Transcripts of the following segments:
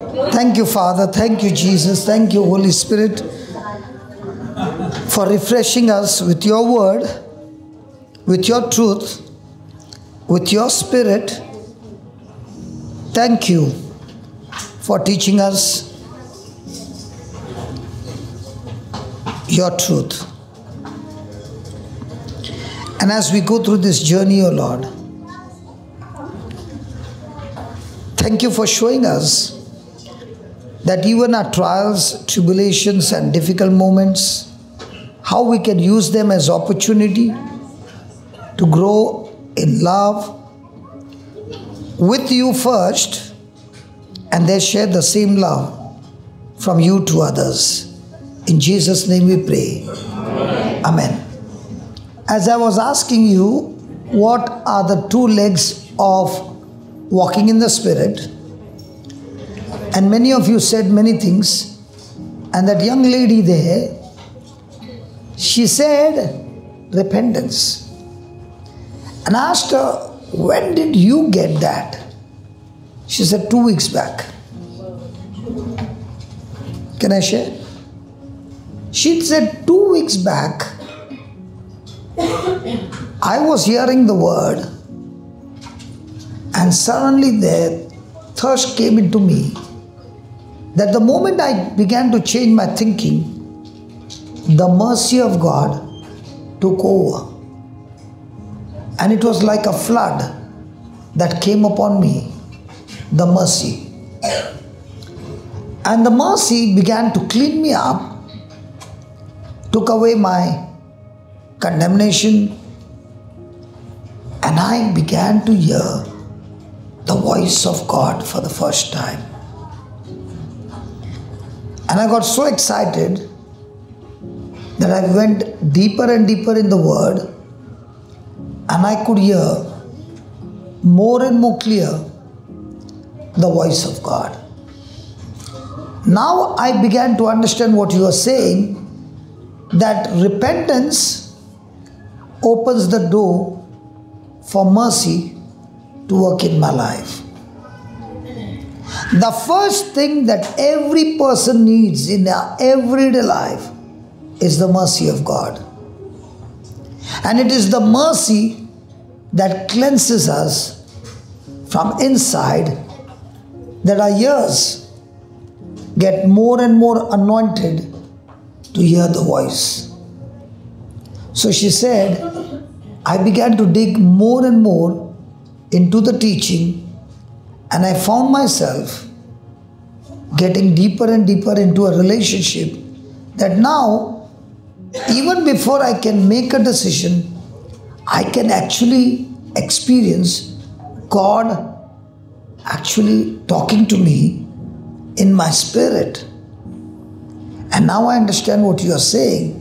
Thank you, Father. Thank you, Jesus. Thank you, Holy Spirit, for refreshing us with your word, with your truth, with your spirit. Thank you for teaching us your truth. And as we go through this journey, O Lord, thank you for showing us that even our trials, tribulations, and difficult moments, how we can use them as opportunity to grow in love with you first, and then share the same love from you to others. In Jesus' name we pray. Amen. As I was asking you, what are the two legs of walking in the Spirit? And many of you said many things. And that young lady there, she said repentance. And I asked her, when did you get that? She said 2 weeks back. Can I share? She said 2 weeks back, I was hearing the word, and suddenly there thirst came into me, that the moment I began to change my thinking, the mercy of God took over. And it was like a flood that came upon me, the mercy. And the mercy began to clean me up, took away my condemnation, and I began to hear the voice of God for the first time. And I got so excited that I went deeper and deeper in the word, and I could hear more and more clear the voice of God. Now I began to understand what you are saying, that repentance opens the door for mercy to work in my life. The first thing that every person needs in their everyday life is the mercy of God. And it is the mercy that cleanses us from inside, that our ears get more and more anointed to hear the voice. So she said, I began to dig more and more into the teaching, and I found myself getting deeper and deeper into a relationship that now, even before I can make a decision, I can actually experience God actually talking to me in my spirit. And now I understand what you are saying.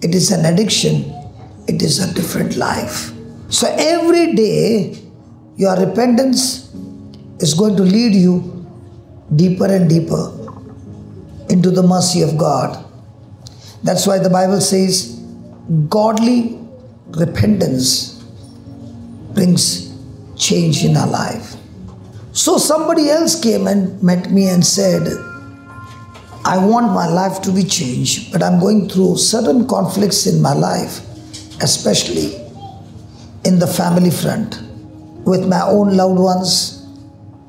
It is an addiction. It is a different life. So every day, your repentance is going to lead you deeper and deeper into the mercy of God. That's why the Bible says, godly repentance brings change in our life. So somebody else came and met me and said, I want my life to be changed, but I'm going through certain conflicts in my life, especially in the family front, with my own loved ones,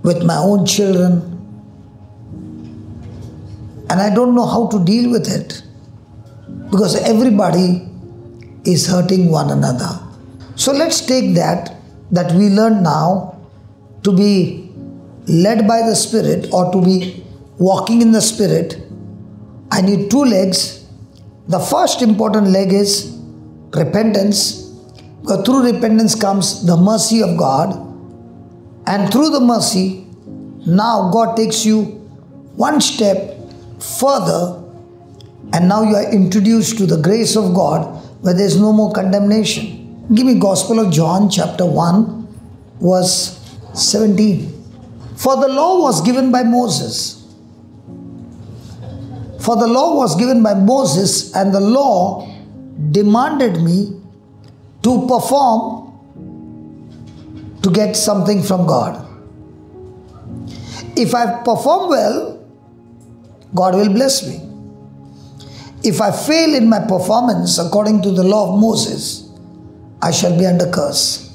with my own children, and I don't know how to deal with it, because everybody is hurting one another. So let's take that we learn now to be led by the Spirit, or to be walking in the Spirit. I need two legs. The first important leg is repentance, because through repentance comes the mercy of God, and through the mercy, now God takes you one step further, and now you are introduced to the grace of God, where there is no more condemnation. Give me Gospel of John chapter 1 verse 17. For the law was given by Moses. For the law was given by Moses, and the law demanded me to perform to get something from God. If I perform well, God will bless me. If I fail in my performance according to the law of Moses, I shall be under curse.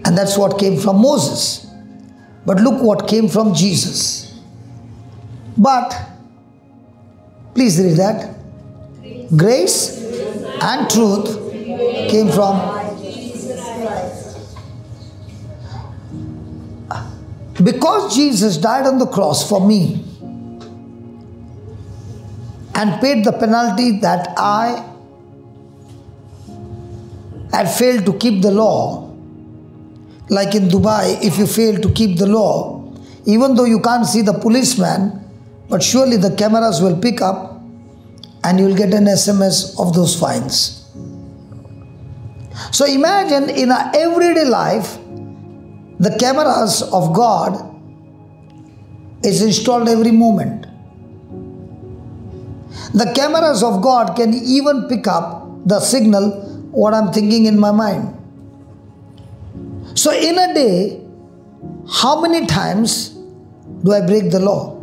And that's what came from Moses. But look what came from Jesus. But, please read that. Grace and truth came from. Because Jesus died on the cross for me and paid the penalty that I had failed to keep the law. Like in Dubai, if you fail to keep the law, even though you can't see the policeman, but surely the cameras will pick up and you will get an SMS of those fines. So imagine in our everyday life, the cameras of God is installed every moment. The cameras of God can even pick up the signal, what I'm thinking in my mind. So in a day, how many times do I break the law?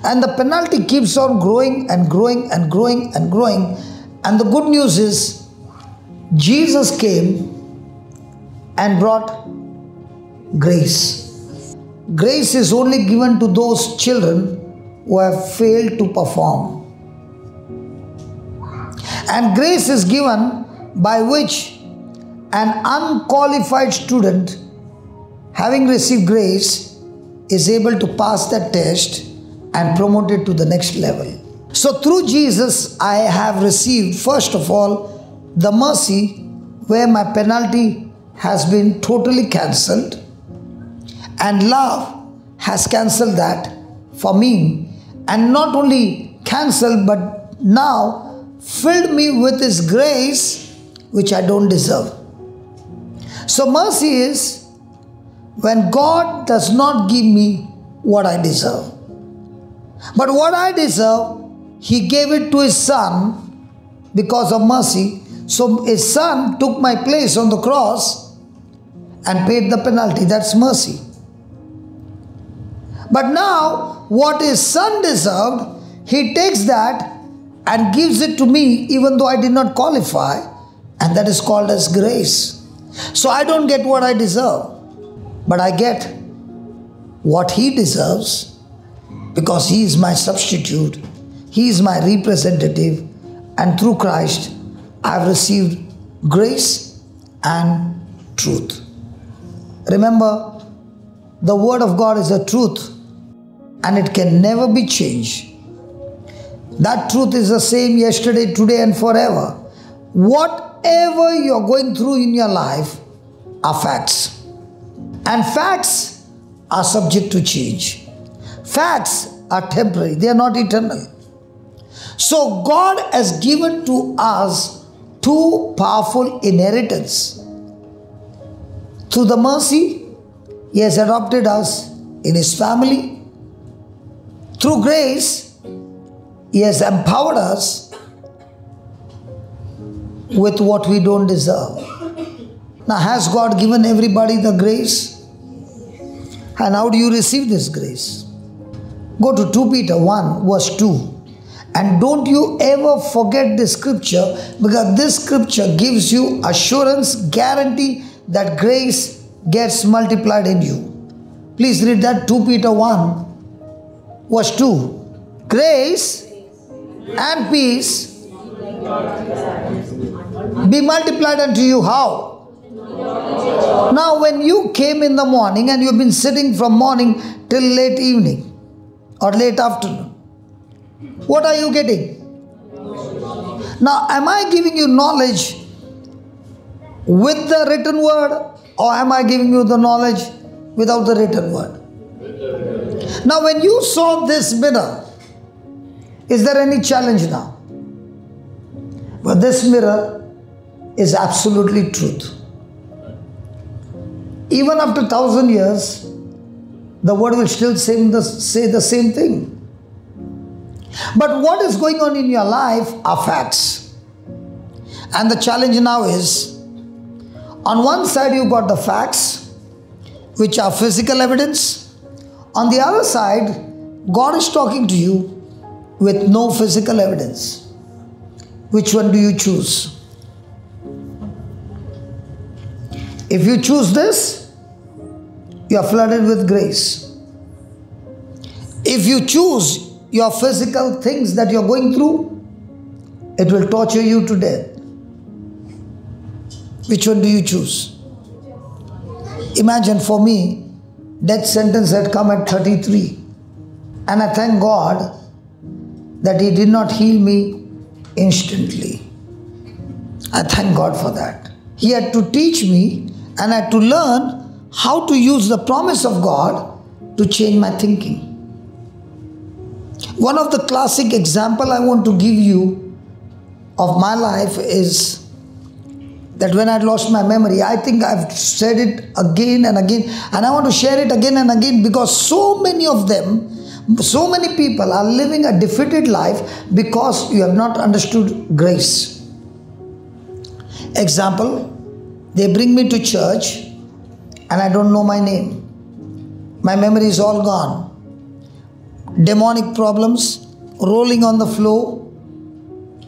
And the penalty keeps on growing and growing and growing and growing. And the good news is, Jesus came and brought grace. Grace is only given to those children who have failed to perform. And grace is given by which an unqualified student, having received grace, is able to pass that test and promoted to the next level. So through Jesus, I have received, first of all, the mercy where my penalty has been totally cancelled, and love has cancelled that for me, and not only cancelled but now filled me with His grace which I don't deserve. So mercy is when God does not give me what I deserve, but what I deserve, He gave it to His Son because of mercy. So His Son took my place on the cross and paid the penalty. That's mercy. But now, what His Son deserved, He takes that and gives it to me even though I did not qualify, and that is called as grace. So I don't get what I deserve, but I get what He deserves because He is my substitute, He is my representative, and through Christ I have received grace and truth. Remember, the Word of God is a truth and it can never be changed. That truth is the same yesterday, today, and forever. Whatever you're going through in your life are facts. And facts are subject to change. Facts are temporary, they are not eternal. So God has given to us two powerful inheritance. Through the mercy, He has adopted us in His family. Through grace, He has empowered us with what we don't deserve. Now, has God given everybody the grace? And how do you receive this grace? Go to 2 Peter 1 verse 2. And don't you ever forget this scripture, because this scripture gives you assurance, guarantee that grace gets multiplied in you. Please read that, 2 Peter 1 verse 2. Grace and peace be multiplied unto you. How? Now when you came in the morning and you've been sitting from morning till late evening or late afternoon, what are you getting? Now, am I giving you knowledge with the written word, or am I giving you the knowledge without the written word? Now, when you saw this mirror, is there any challenge now? But this mirror is absolutely truth. Even after 1,000 years, the word will still say the same thing. But what is going on in your life are facts. And the challenge now is, on one side you got the facts, which are physical evidence. On the other side, God is talking to you with no physical evidence. Which one do you choose? If you choose this, you are flooded with grace. If you choose your physical things that you are going through, it will torture you to death. Which one do you choose? Imagine, for me, death sentence had come at 33. And I thank God that He did not heal me instantly. I thank God for that. He had to teach me, and I had to learn how to use the promise of God to change my thinking. One of the classic example I want to give you of my life is that when I lost my memory, I think I've said it again and again, and I want to share it again and again, because so many of them, so many people are living a defeated life because you have not understood grace. Example, they bring me to church and I don't know my name. My memory is all gone. Demonic problems, rolling on the floor.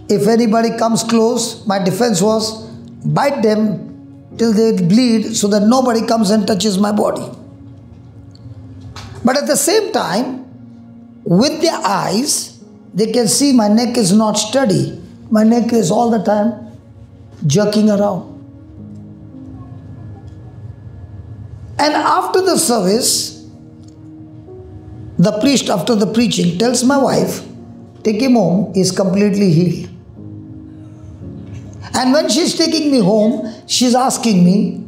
If anybody comes close, my defense was bite them till they bleed so that nobody comes and touches my body. But at the same time, with their eyes, they can see my neck is not steady. My neck is all the time jerking around. And after the service, the priest, after the preaching, tells my wife, take him home, he is completely healed. And when she's taking me home, she's asking me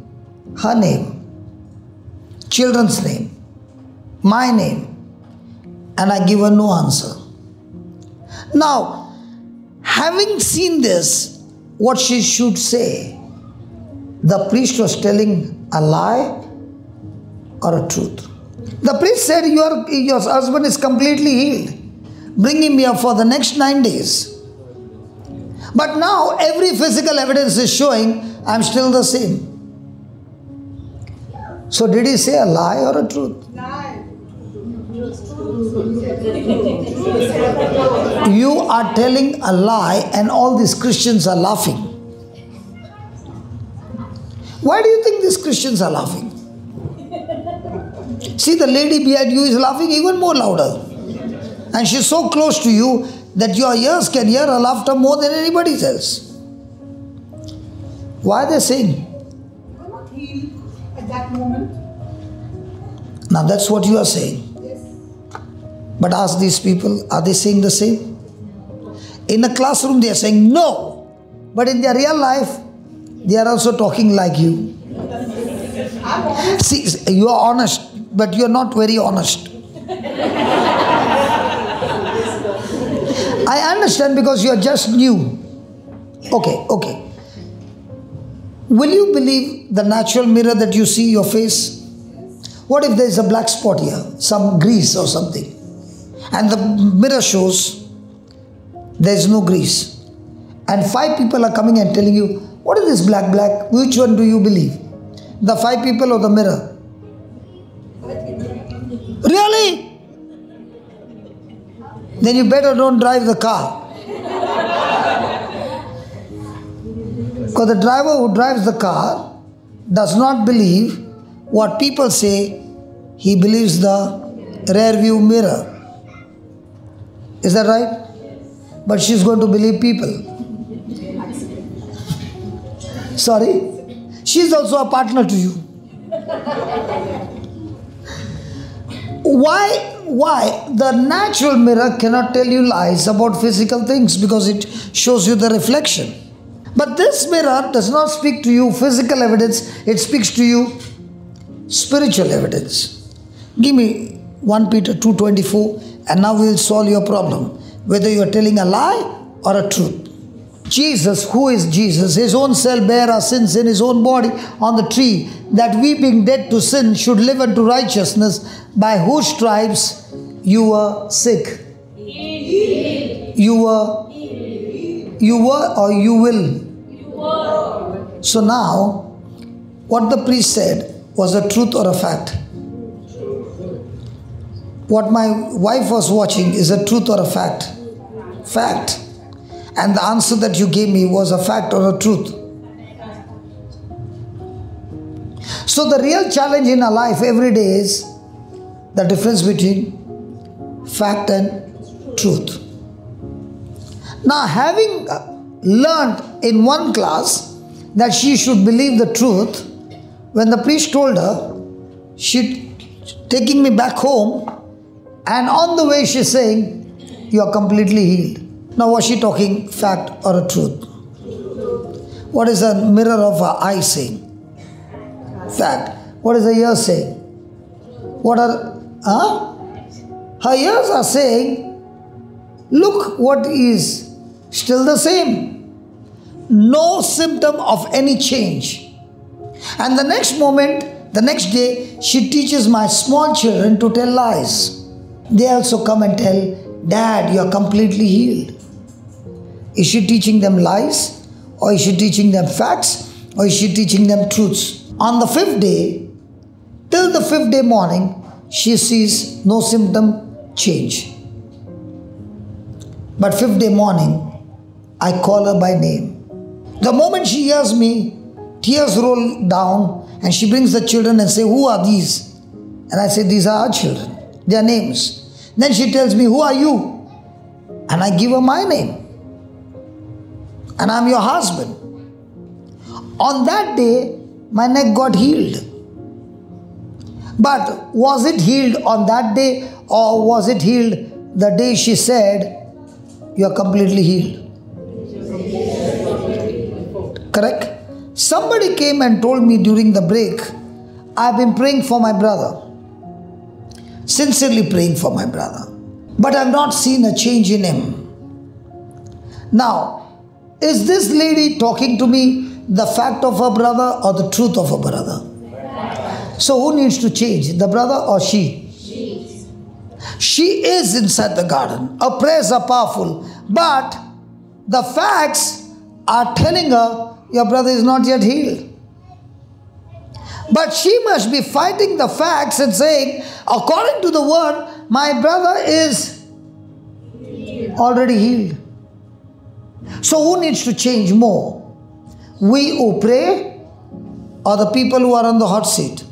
her name, children's name, my name. And I give her no answer. Now, having seen this, what she should say? The priest was telling a lie or a truth. The priest said, your husband is completely healed. Bring him here for the next 9 days. But now every physical evidence is showing I'm still the same. So did he say a lie or a truth? Lie. You are telling a lie and all these Christians are laughing. Why do you think these Christians are laughing? See, the lady behind you is laughing even more louder. And she's so close to you that your ears can hear her laughter more than anybody else. Why are they saying? You were not healed at that moment. Now that's what you are saying. Yes. But ask these people, are they saying the same? In a classroom they are saying no. But in their real life, they are also talking like you. I'm honest. See, you are honest, but you are not very honest. I understand because you are just new. Okay. Will you believe the natural mirror that you see your face? What if there is a black spot here, some grease or something, and the mirror shows there is no grease, and 5 people are coming and telling you, what is this black? Which one do you believe? The 5 people or the mirror? Really? Then you better don't drive the car. Because the driver who drives the car does not believe what people say, he believes the rear view mirror. Is that right? But she's going to believe people. Sorry? She's also a partner to you. Why? The natural mirror cannot tell you lies about physical things because it shows you the reflection. But this mirror does not speak to you physical evidence, it speaks to you spiritual evidence. Give me 1 Peter 2:24 and now we will solve your problem. Whether you are telling a lie or a truth. Jesus, who is Jesus? His own self bare our sins in his own body on the tree, that we being dead to sin should live unto righteousness, by whose stripes you were sick. You were or you will. So now, what the priest said was a truth or a fact? What my wife was watching is a truth or a fact? Fact. And the answer that you gave me was a fact or a truth. So the real challenge in our life every day is the difference between fact and truth. Now, having learned in one class that she should believe the truth, when the priest told her, she taking me back home, and on the way she's saying, you are completely healed. Now, was she talking fact or a truth? What is the mirror of her eye saying? Fact. What is the ear saying? What are her ears are saying, look what is still the same. No symptom of any change. And the next moment, the next day, she teaches my small children to tell lies. They also come and tell, Dad, you are completely healed. Is she teaching them lies? Or is she teaching them facts? Or is she teaching them truths? On the 5th day, till the 5th day morning, she sees no symptom change. But 5th day morning, I call her by name. The moment she hears me, tears roll down and she brings the children and say, who are these? And I say, these are our children. Their names. Then she tells me, who are you? And I give her my name. And I'm your husband. On that day, my neck got healed. But was it healed on that day, or was it healed the day she said, you are completely healed? Correct? Somebody came and told me during the break, I've been praying for my brother. Sincerely praying for my brother. But I've not seen a change in him. Now, is this lady talking to me the fact of her brother or the truth of her brother? So who needs to change, the brother or she? She is inside the garden. Her prayers are powerful. But the facts are telling her, your brother is not yet healed. But she must be fighting the facts and saying, according to the word, my brother is already healed. So who needs to change more? We who pray or the people who are on the hot seat?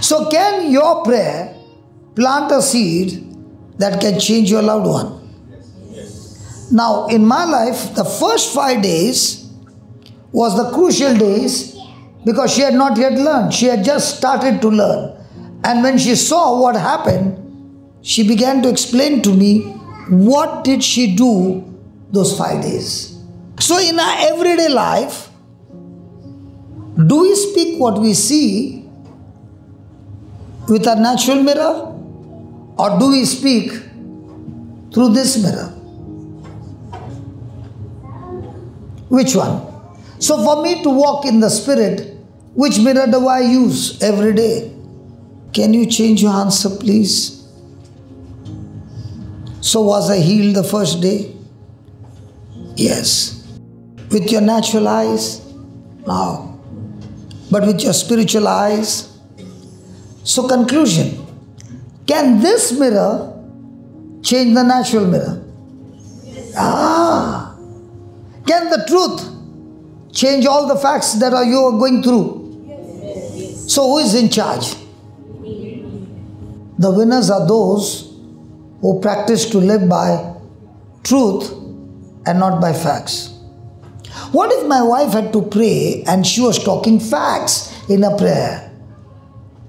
So can your prayer plant a seed that can change your loved one? Now in my life, the first 5 days was the crucial days because she had not yet learned. She had just started to learn. And when she saw what happened, she began to explain to me what did she do those 5 days. So in our everyday life, do we speak what we see with our natural mirror, or do we speak through this mirror? Which one? So for me to walk in the spirit, which mirror do I use every day? Can you change your answer, please? So was I healed the first day? Yes. With your natural eyes? No. But with your spiritual eyes? So conclusion. Can this mirror change the natural mirror? Can the truth change all the facts that you are going through? So who is in charge? The winners are those who practice to live by truth and not by facts. What if my wife had to pray and she was talking facts in a prayer?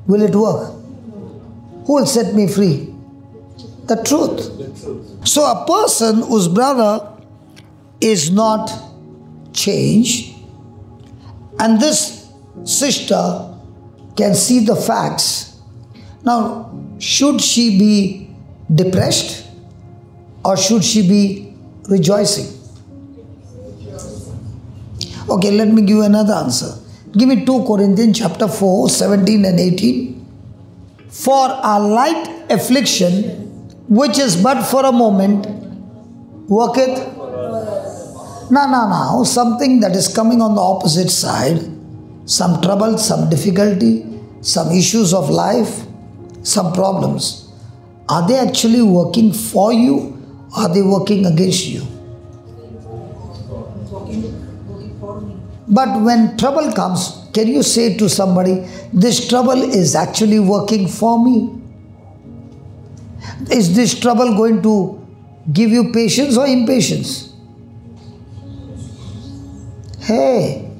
Will it work? Who will set me free? The truth. So a person whose brother is not changed, and this sister can see the facts. Now, should she be depressed or should she be rejoicing? Okay, let me give you another answer. Give me 2 Corinthians chapter 4, 17 and 18. For our light affliction, which is but for a moment, worketh. Now, something that is coming on the opposite side some trouble, some difficulty, some issues of life, some problems, are they actually working for you? Or are they working against you? Working for me. But when trouble comes, can you say to somebody, this trouble is actually working for me? Is this trouble going to give you patience or impatience? Hey,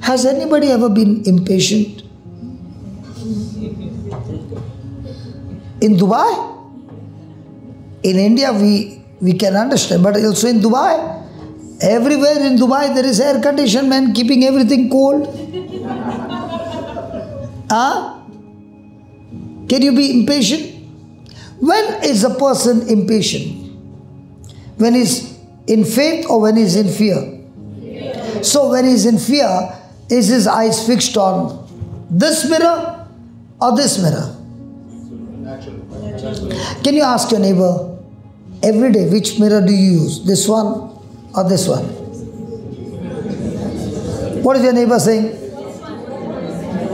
has anybody ever been impatient? In Dubai? In India we can understand, but also in Dubai. Everywhere in Dubai there is air conditioned, man, keeping everything cold. Huh? Can you be impatient? When is a person impatient? When he's in faith or when he's in fear? So when he's in fear, is his eyes fixed on this mirror or this mirror? Can you ask your neighbor every day, which mirror do you use? This one or this one? What is your neighbor saying?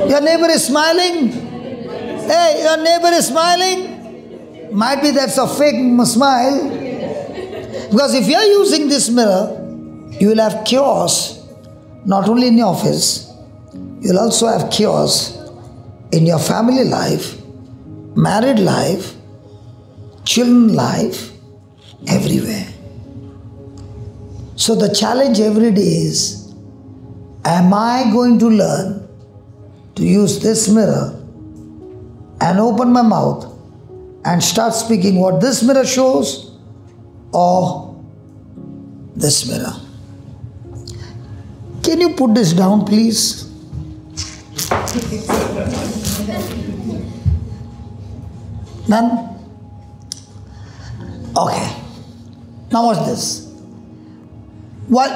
Your neighbor is smiling. Hey, your neighbor is smiling. Might be that's a fake smile. Because if you are using this mirror, you will have chaos not only in your office, you will also have chaos in your family life, married life, children life, everywhere. So the challenge every day is, am I going to learn to use this mirror and open my mouth and start speaking what this mirror shows, or this mirror? Can you put this down, please? None? Okay. Now what's this? What?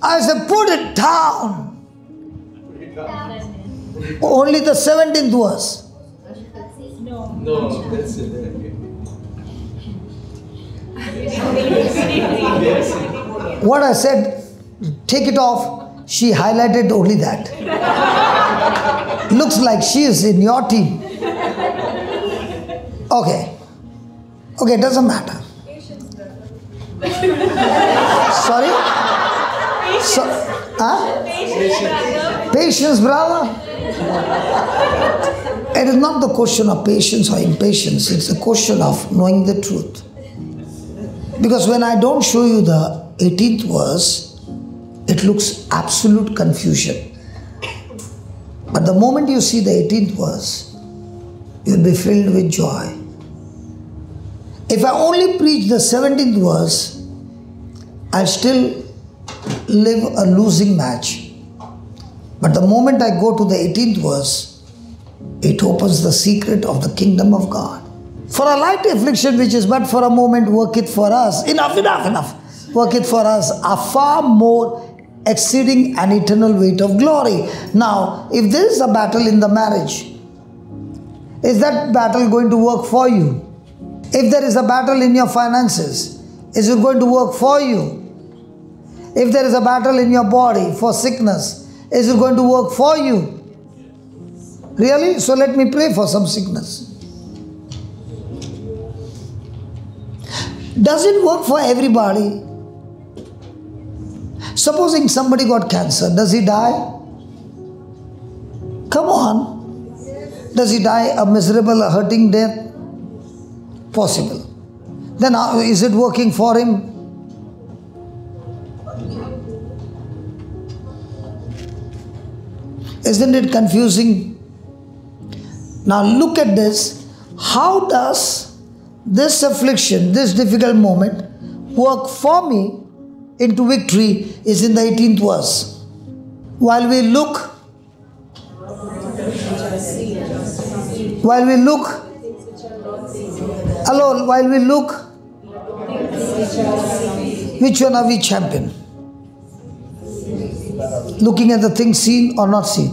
I said, put it down. Only the 17th verse. No, that's it. What I said, take it off, she highlighted only that. Looks like she is in your team. Okay. Okay, doesn't matter. Sorry? Patience, brother. It is not the question of patience or impatience, it's a question of knowing the truth. Because when I don't show you the 18th verse, it looks absolute confusion. But the moment you see the 18th verse, you'll be filled with joy. If I only preach the 17th verse, I'll still live a losing match. But the moment I go to the 18th verse, it opens the secret of the kingdom of God. For a light affliction which is but for a moment worketh for us, enough, worketh for us a far more exceeding and eternal weight of glory. Now, if there is a battle in the marriage, is that battle going to work for you? If there is a battle in your finances, is it going to work for you? If there is a battle in your body for sickness, is it going to work for you? Really? So let me pray for some sickness. Does it work for everybody? Supposing somebody got cancer, does he die? Come on. Does he die a miserable, hurting death? Possible. Then how, is it working for him? Isn't it confusing? Now look at this. How does this affliction, this difficult moment, work for me into victory is in the 18th verse. While we look, alone, while we look, which one are we champion? Looking at the things seen or not seen?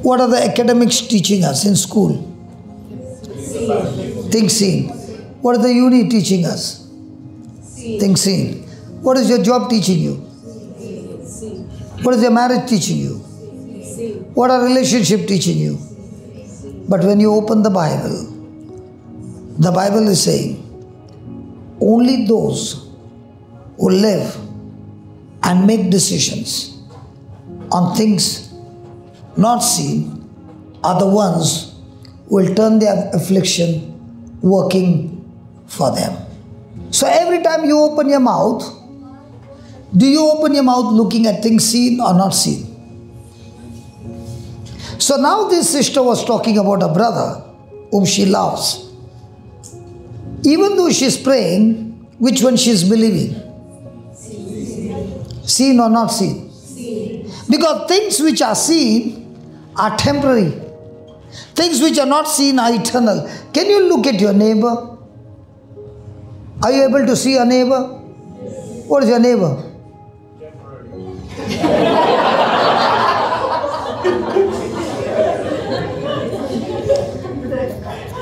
What are the academics teaching us in school? Things seen. What is the uni teaching us? Things seen. What is your job teaching you? What is your marriage teaching you? What are relationship teaching you? But when you open the Bible is saying, only those who live and make decisions on things not seen are the ones who will turn their affliction working for them. So every time you open your mouth, do you open your mouth looking at things seen or not seen? So now this sister was talking about a brother whom she loves. Even though she's praying, which one she's believing? Seen or not seen? Because things which are seen are temporary. Things which are not seen are eternal. Can you look at your neighbor? Are you able to see your neighbor? What is your neighbor?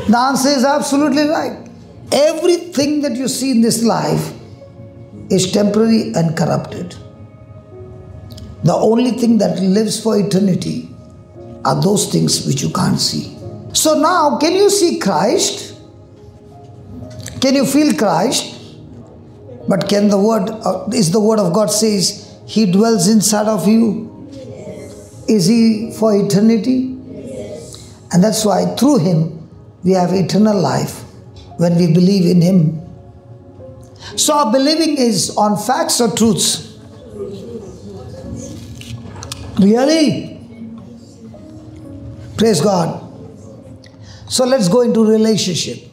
The answer is absolutely right. Everything that you see in this life is temporary and corrupted. The only thing that lives for eternity are those things which you can't see. So now, can you see Christ? Can you feel Christ? But can the word of God says He dwells inside of you? Is He for eternity? And that's why through Him we have eternal life when we believe in Him. So our believing is on facts or truths? Really? Praise God. So let's go into relationship.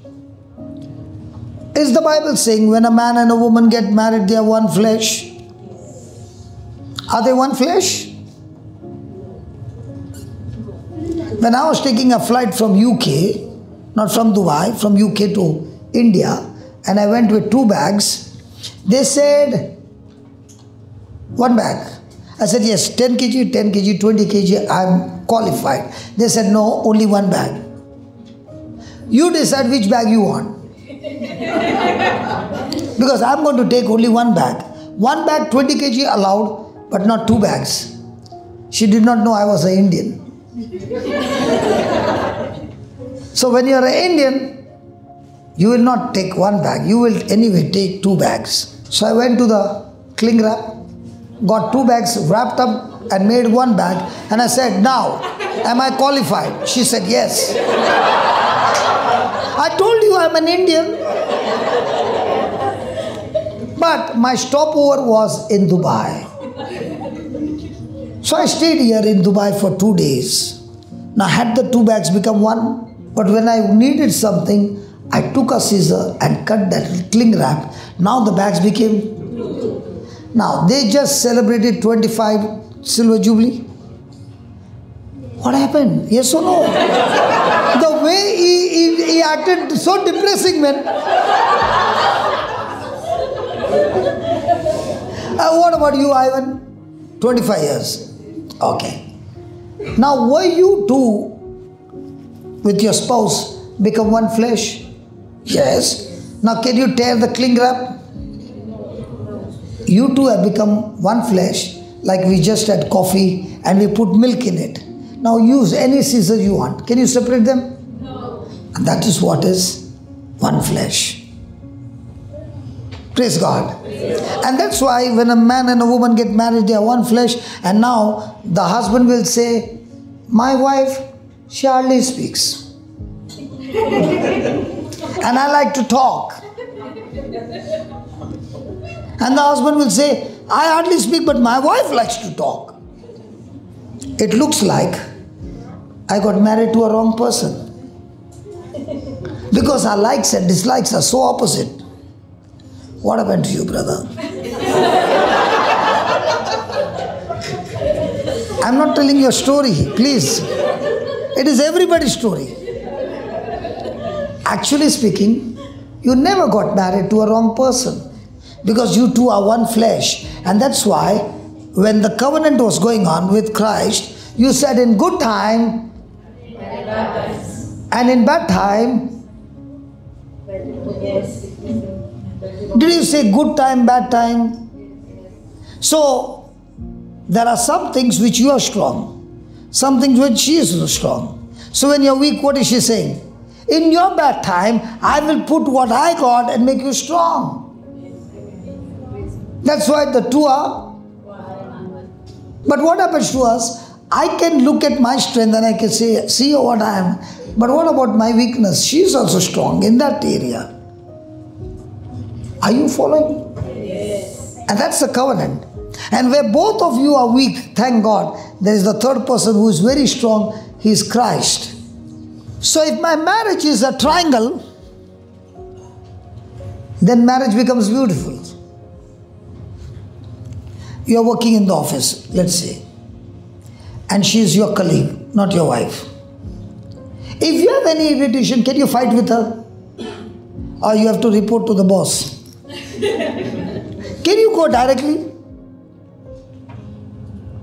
Is the Bible saying when a man and a woman get married, they are one flesh? Are they one flesh? When I was taking a flight from UK, not from Dubai, from UK to India, and I went with 2 bags, they said, 1 bag. I said, yes, 10 kg, 10 kg, 20 kg, I'm qualified. They said, no, only 1 bag. You decide which bag you want. Because I'm going to take only 1 bag. 1 bag, 20 kg allowed, but not 2 bags. She did not know I was an Indian. So when you are an Indian, you will not take 1 bag. You will anyway take 2 bags. So I went to the cling wrap, got 2 bags wrapped up and made 1 bag. And I said, now, am I qualified? She said, yes. I told you I'm an Indian. But my stopover was in Dubai. So I stayed here in Dubai for 2 days. Now had the 2 bags become 1? But when I needed something, I took a scissor and cut that cling wrap. Now the bags became 2. Now they just celebrated 25 silver jubilee. What happened? Yes or no? The way he acted so depressing, man. What about you, Ivan? 25 years. Okay. Now were you two with your spouse become one flesh? Yes. Now can you tear the cling wrap? You two have become one flesh, like we just had coffee and we put milk in it. Now use any scissors you want. Can you separate them? No. And that is what is one flesh. Praise God. And that's why when a man and a woman get married, they are one flesh. And now the husband will say, my wife, she hardly speaks. And I like to talk. And the husband will say, I hardly speak, but my wife likes to talk. It looks like I got married to a wrong person. Because our likes and dislikes are so opposite. What happened to you, brother? I'm not telling your story, please. It is everybody's story. Actually speaking, you never got married to a wrong person. Because you two are one flesh. And that's why when the covenant was going on with Christ, you said in good time and in bad time. Did you say good time, bad time? So there are some things which you are strong, some things which she is strong. So when you're weak, what is she saying? In your bad time, I will put what I got and make you strong. That's why the two are. But what happens to us? I can look at my strength and I can say, see what I am. But what about my weakness? She is also strong in that area. Are you following? Yes. And that's the covenant. And where both of you are weak, thank God, there is the third person who is very strong. He is Christ. So if my marriage is a triangle, then marriage becomes beautiful. You are working in the office, let's say, and she is your colleague, not your wife. If you have any irritation, can you fight with her? Or you have to report to the boss? Can you go directly?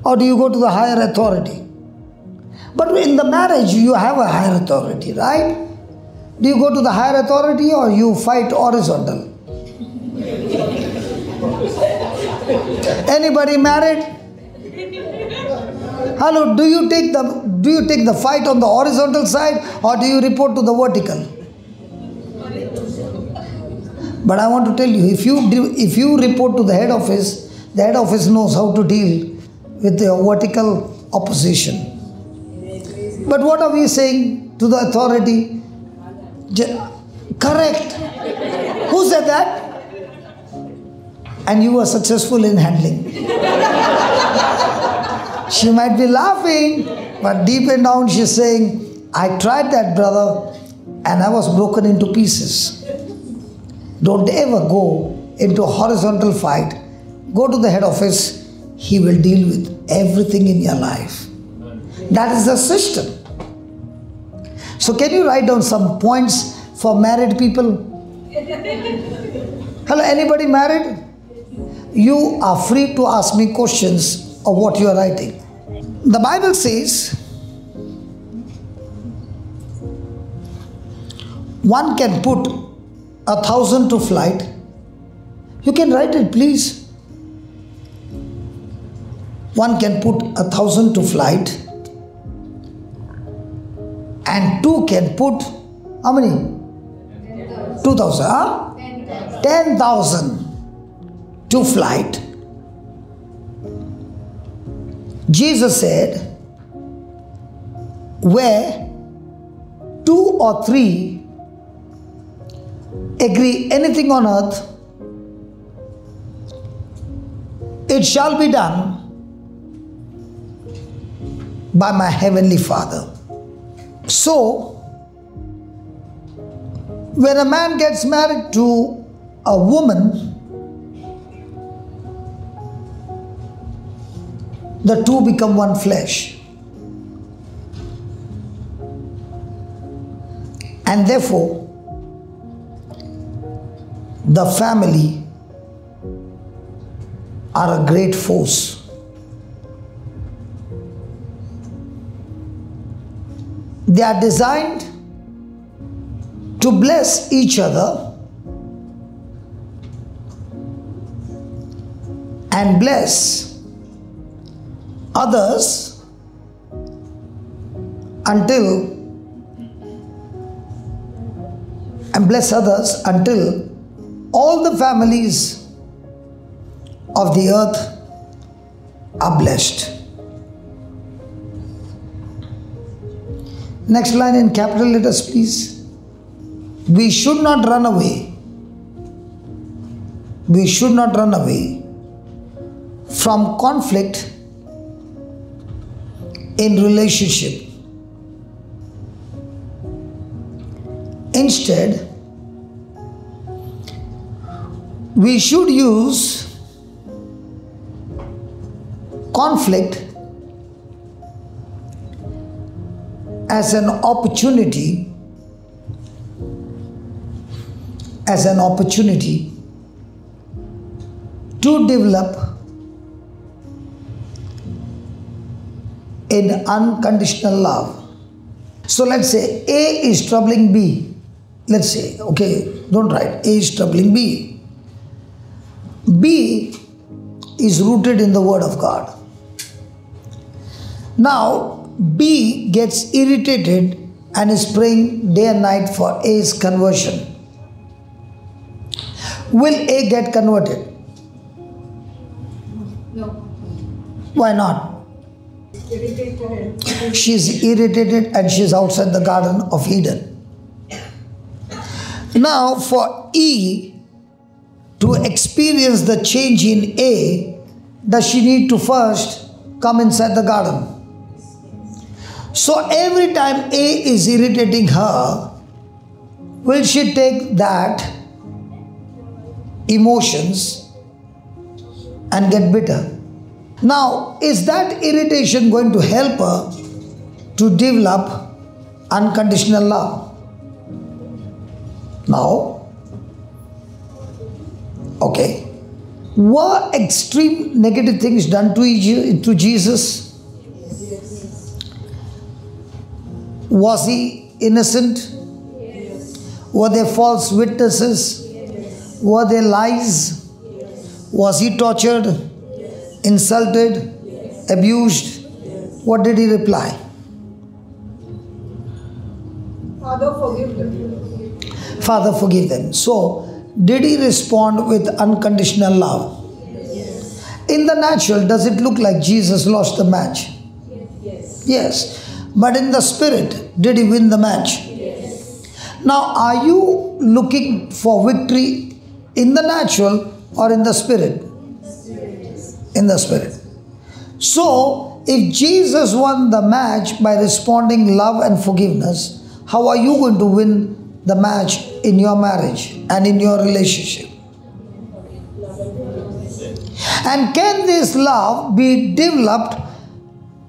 Or do you go to the higher authority? But in the marriage, you have a higher authority, right? Do you go to the higher authority or you fight horizontal? Anybody married? Hello, do you take the fight on the horizontal side or do you report to the vertical? But I want to tell you, if you report to the head office knows how to deal with the vertical opposition. But what are we saying to the authority? Correct. Who said that? And you were successful in handling. She might be laughing, but deep and down she's saying, I tried that, brother, and I was broken into pieces. Don't ever go into a horizontal fight. Go to the head office. He will deal with everything in your life. That is the system. So can you write down some points for married people? Hello, anybody married? You are free to ask me questions of what you are writing. The Bible says, one can put 1,000 to flight. You can write it, please. One can put 1,000 to flight, and two can put how many? 2,000. Huh? 10,000 to flight. Jesus said, where 2 or 3 agree anything on earth, it shall be done by my heavenly Father. So, when a man gets married to a woman, the two become one flesh. And therefore, the family are a great force. They are designed to bless each other and bless others until all the families of the earth are blessed. Next line in capital letters, please. We should not run away. We should not run away from conflict in relationship. Instead, we should use conflict as an opportunity to develop in unconditional love. So let's say A is troubling B. Let's say, okay, don't write. A is troubling B. B is rooted in the Word of God. Now, B gets irritated and is praying day and night for A's conversion. Will A get converted? No. Why not? Irritated. She's irritated and she's outside the Garden of Eden. Now, for E to experience the change in A, does she need to first come inside the garden? So every time A is irritating her, will she take that emotions and get bitter? Now, is that irritation going to help her to develop unconditional love? No. Okay. Were extreme negative things done to Jesus? Was he innocent? Yes. Were there false witnesses? Yes. Were there lies? Yes. Was he tortured, Yes. insulted, Yes. abused? Yes. What did he reply? Father, forgive them. Father, forgive them. So, did he respond with unconditional love? Yes. In the natural, does it look like Jesus lost the match? Yes. Yes. But in the spirit, did he win the match? Yes. Now, are you looking for victory in the natural or in the spirit? In the spirit. So, if Jesus won the match by responding love and forgiveness, how are you going to win the match in your marriage and in your relationship? And can this love be developed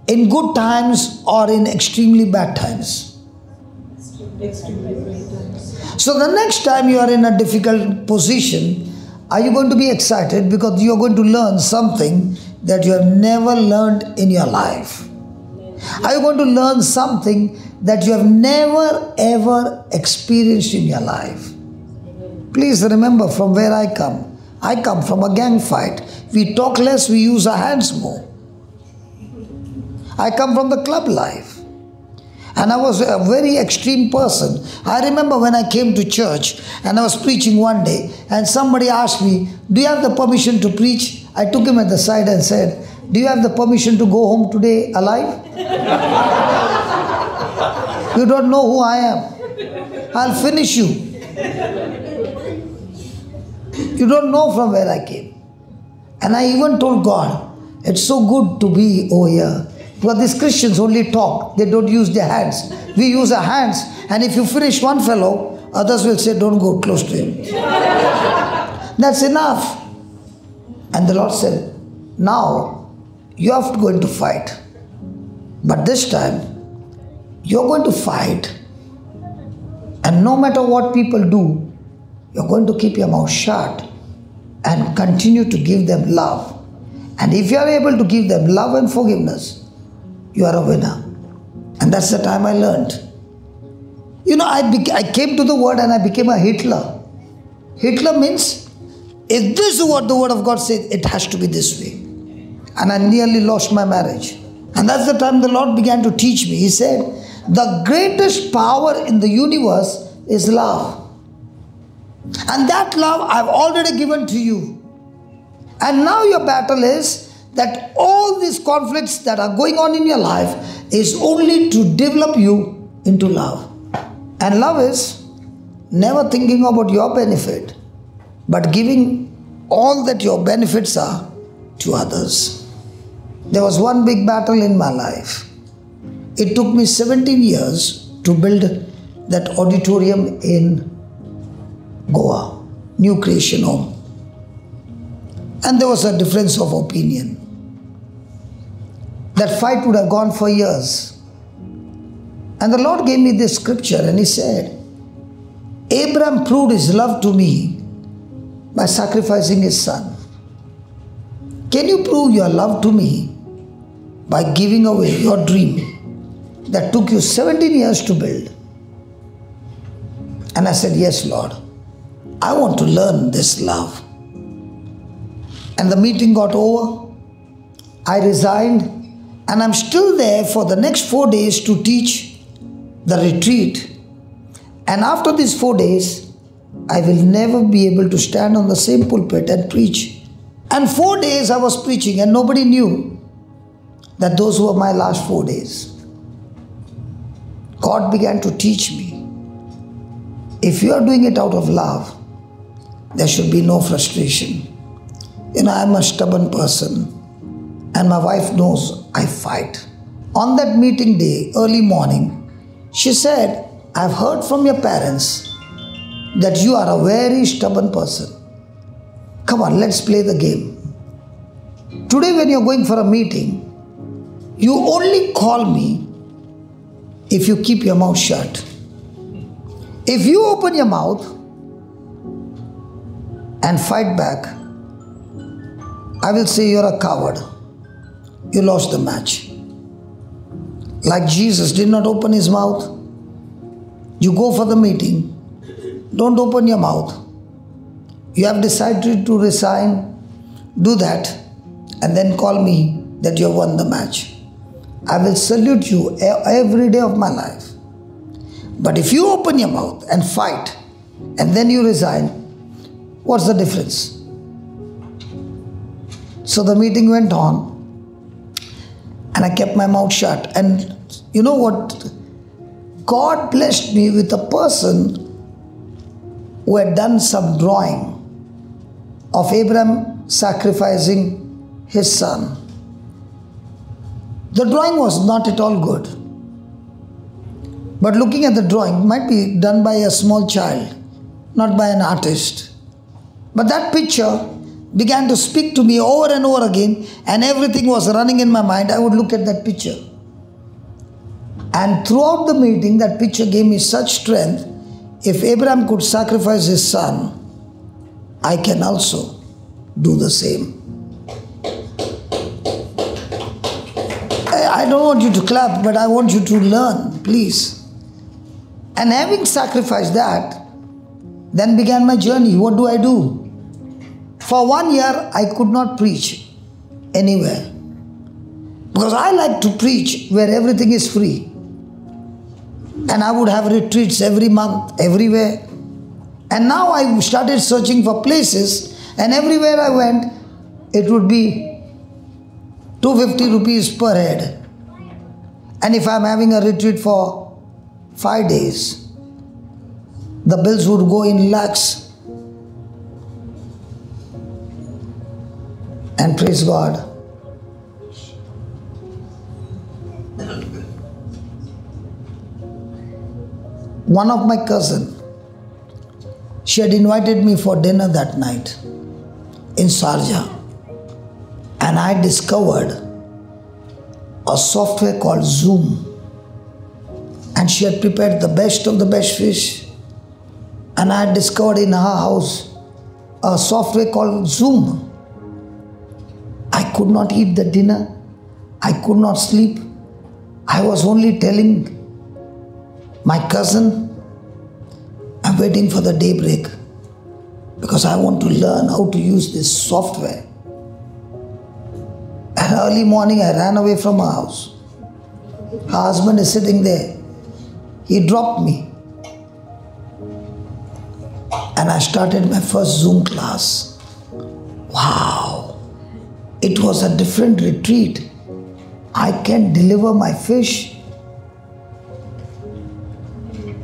in good times or in extremely bad times? Extremely great times. So the next time you are in a difficult position, are you going to be excited because you are going to learn something that you have never learned in your life? Are you going to learn something that you have never ever experienced in your life? Please remember from where I come. I come from a gang fight. We talk less, we use our hands more. I come from the club life. And I was a very extreme person. I remember when I came to church and I was preaching one day and somebody asked me, do you have the permission to preach? I took him at the side and said, do you have the permission to go home today alive? You don't know who I am. I'll finish you. You don't know from where I came. And I even told God, it's so good to be over here. Because these Christians only talk. They don't use their hands. We use our hands. And if you finish one fellow, others will say, don't go close to him. That's enough. And the Lord said, now you have to go into fight. But this time, you're going to fight. And no matter what people do, you're going to keep your mouth shut and continue to give them love. And if you are able to give them love and forgiveness, you are a winner. And that's the time I learned. You know, I came to the word and I became a Hitler. Hitler means, if this is what the word of God says, it has to be this way. And I nearly lost my marriage. And that's the time the Lord began to teach me. He said, the greatest power in the universe is love. And that love I've already given to you. And now your battle is that all these conflicts that are going on in your life is only to develop you into love. And love is never thinking about your benefit, but giving all that your benefits are to others. There was one big battle in my life. It took me 17 years to build that auditorium in Goa, New Creation Home. And there was a difference of opinion. That fight would have gone for years. And the Lord gave me this scripture and He said, Abraham proved his love to me by sacrificing his son. Can you prove your love to me by giving away your dream that took you 17 years to build? And I said, yes, Lord. I want to learn this love. And the meeting got over. I resigned And I'm still there for the next 4 days to teach the retreat. And after these 4 days, I will never be able to stand on the same pulpit and preach. And 4 days I was preaching and nobody knew that those were my last 4 days. God began to teach me, if you are doing it out of love, there should be no frustration. I'm a stubborn person and my wife knows I fight. On that meeting day, early morning, she said, I've heard from your parents that you are a very stubborn person. Come on, let's play the game. Today when you're going for a meeting, you only call me if you keep your mouth shut. If you open your mouth and fight back, I will say you're a coward. You lost the match. Like Jesus did not open his mouth. You go for the meeting, don't open your mouth. You have decided to resign, do that, and then call me that you have won the match. I will salute you every day of my life. But if you open your mouth and fight, and then you resign, what's the difference? So the meeting went on, and I kept my mouth shut. And you know what? God blessed me with a person who had done some drawing of Abraham sacrificing his son. The drawing was not at all good. But looking at the drawing, might be done by a small child, not by an artist. But that picture began to speak to me over and over again, and everything was running in my mind. I would look at that picture. And throughout the meeting, that picture gave me such strength. If Abraham could sacrifice his son, I can also do the same. I don't want you to clap, but I want you to learn, please. And having sacrificed that, then began my journey. What do I do? For 1 year, I could not preach anywhere. Because I like to preach where everything is free. And I would have retreats every month, everywhere. And now I started searching for places, and everywhere I went, it would be 250 rupees per head. And if I'm having a retreat for 5 days, the bills would go in lakhs. And praise God, one of my cousin, she had invited me for dinner that night in Sharjah, and I discovered a software called Zoom, and she had prepared the best of the best fish, and I had discovered in her house a software called Zoom. I could not eat the dinner, I could not sleep. I was only telling my cousin, I'm waiting for the daybreak because I want to learn how to use this software. And early morning I ran away from her house. Her husband is sitting there. He dropped me. And I started my first Zoom class. Wow! It was a different retreat. I can deliver my fish.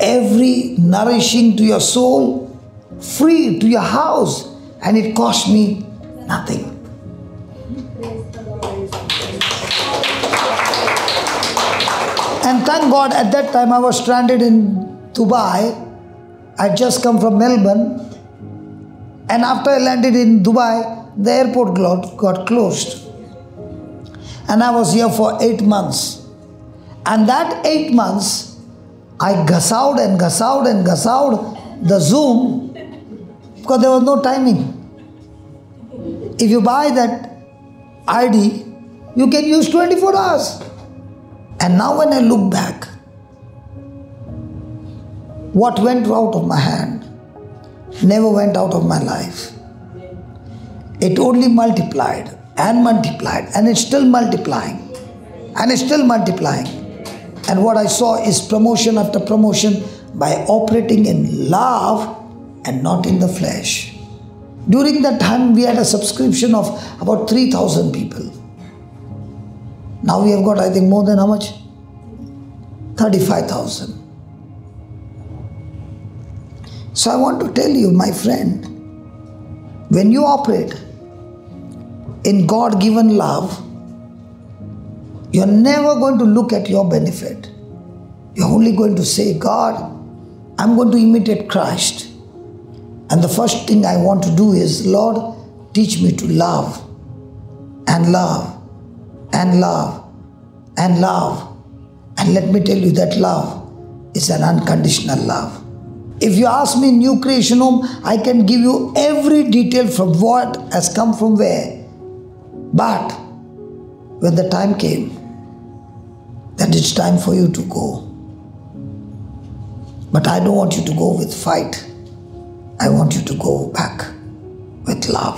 Every nourishing to your soul, free to your house, and it cost me nothing. And thank God, at that time I was stranded in Dubai. I'd just come from Melbourne, and after I landed in Dubai, the airport got closed. And I was here for 8 months. And that 8 months, I gussowed the Zoom because there was no timing. If you buy that ID, you can use 24 hours. And now when I look back, what went out of my hand never went out of my life. It only multiplied, and it's still multiplying. and is still multiplying. And what I saw is promotion after promotion by operating in love and not in the flesh. During that time, we had a subscription of about 3,000 people. Now we have got, I think, more than how much? 35,000. So I want to tell you, my friend, when you operate in God-given love, you're never going to look at your benefit. You're only going to say, God, I'm going to imitate Christ. And the first thing I want to do is, Lord, teach me to love and love and love and love. And let me tell you that love is an unconditional love. If you ask me New Creation Home, I can give you every detail from what has come from where. But when the time came that it's time for you to go, but I don't want you to go with fight. I want you to go back with love.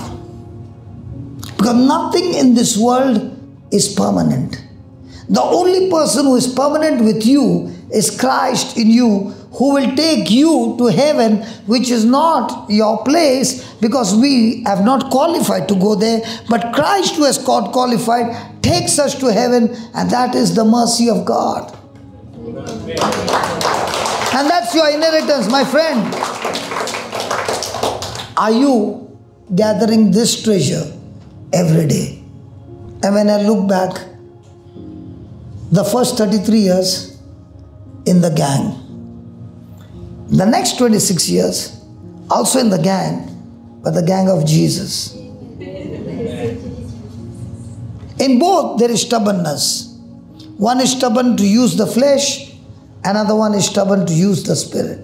Because nothing in this world is permanent. The only person who is permanent with you is Christ in you, who will take you to heaven, which is not your place, because we have not qualified to go there. But Christ, who has got qualified, takes us to heaven, and that is the mercy of God. And that's your inheritance, my friend. Are you gathering this treasure every day? And when I look back, the first 33 years in the gang, the next 26 years also in the gang, but the gang of Jesus. In both there is stubbornness. One is stubborn to use the flesh, another one is stubborn to use the spirit.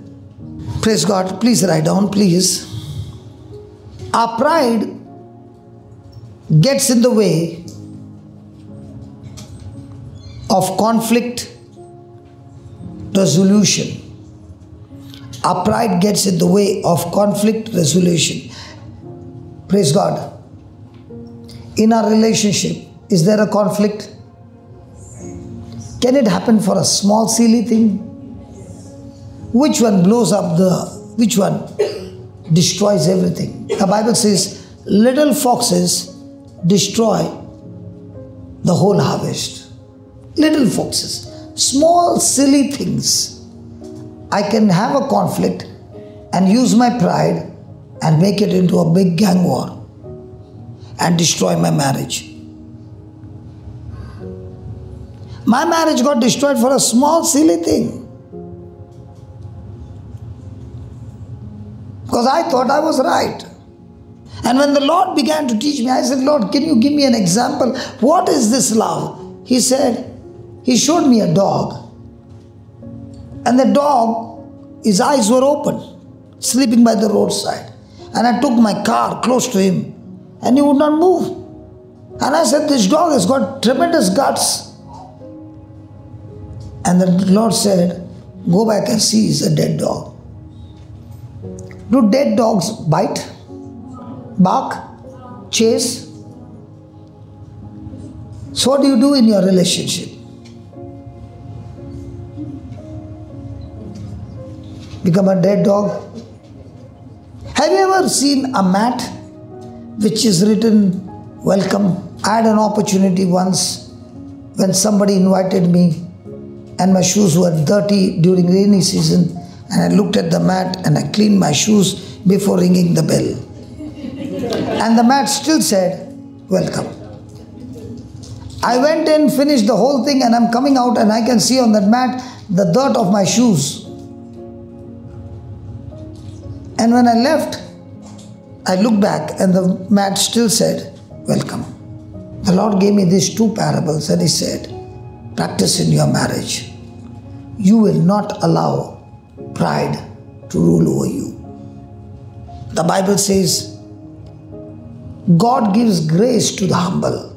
Praise God. Please write down, please. Our pride gets in the way of conflict resolution. Our pride gets in the way of conflict resolution. Praise God. In our relationship, is there a conflict? Can it happen for a small silly thing? Which one blows up which one destroys everything? The Bible says, little foxes destroy the whole harvest. Little foxes, small silly things. I can have a conflict and use my pride and make it into a big gang war and destroy my marriage. My marriage got destroyed for a small silly thing. Because I thought I was right. And when the Lord began to teach me, I said, Lord, can you give me an example? What is this love? He said, He showed me a dog. And the dog, his eyes were open, sleeping by the roadside. And I took my car close to him, and he would not move. And I said, this dog has got tremendous guts. And the Lord said, go back and see, he's a dead dog. Do dead dogs bite, bark, chase? So what do you do in your relationship? Become a dead dog? Have you ever seen a mat which is written, welcome? I had an opportunity once when somebody invited me and my shoes were dirty during rainy season, and I looked at the mat and I cleaned my shoes before ringing the bell. And the mat still said, welcome. I went in, finished the whole thing, and I'm coming out and I can see on that mat the dirt of my shoes. And when I left, I looked back and the mat still said, welcome. The Lord gave me these two parables and He said, practice in your marriage. You will not allow pride to rule over you. The Bible says, God gives grace to the humble,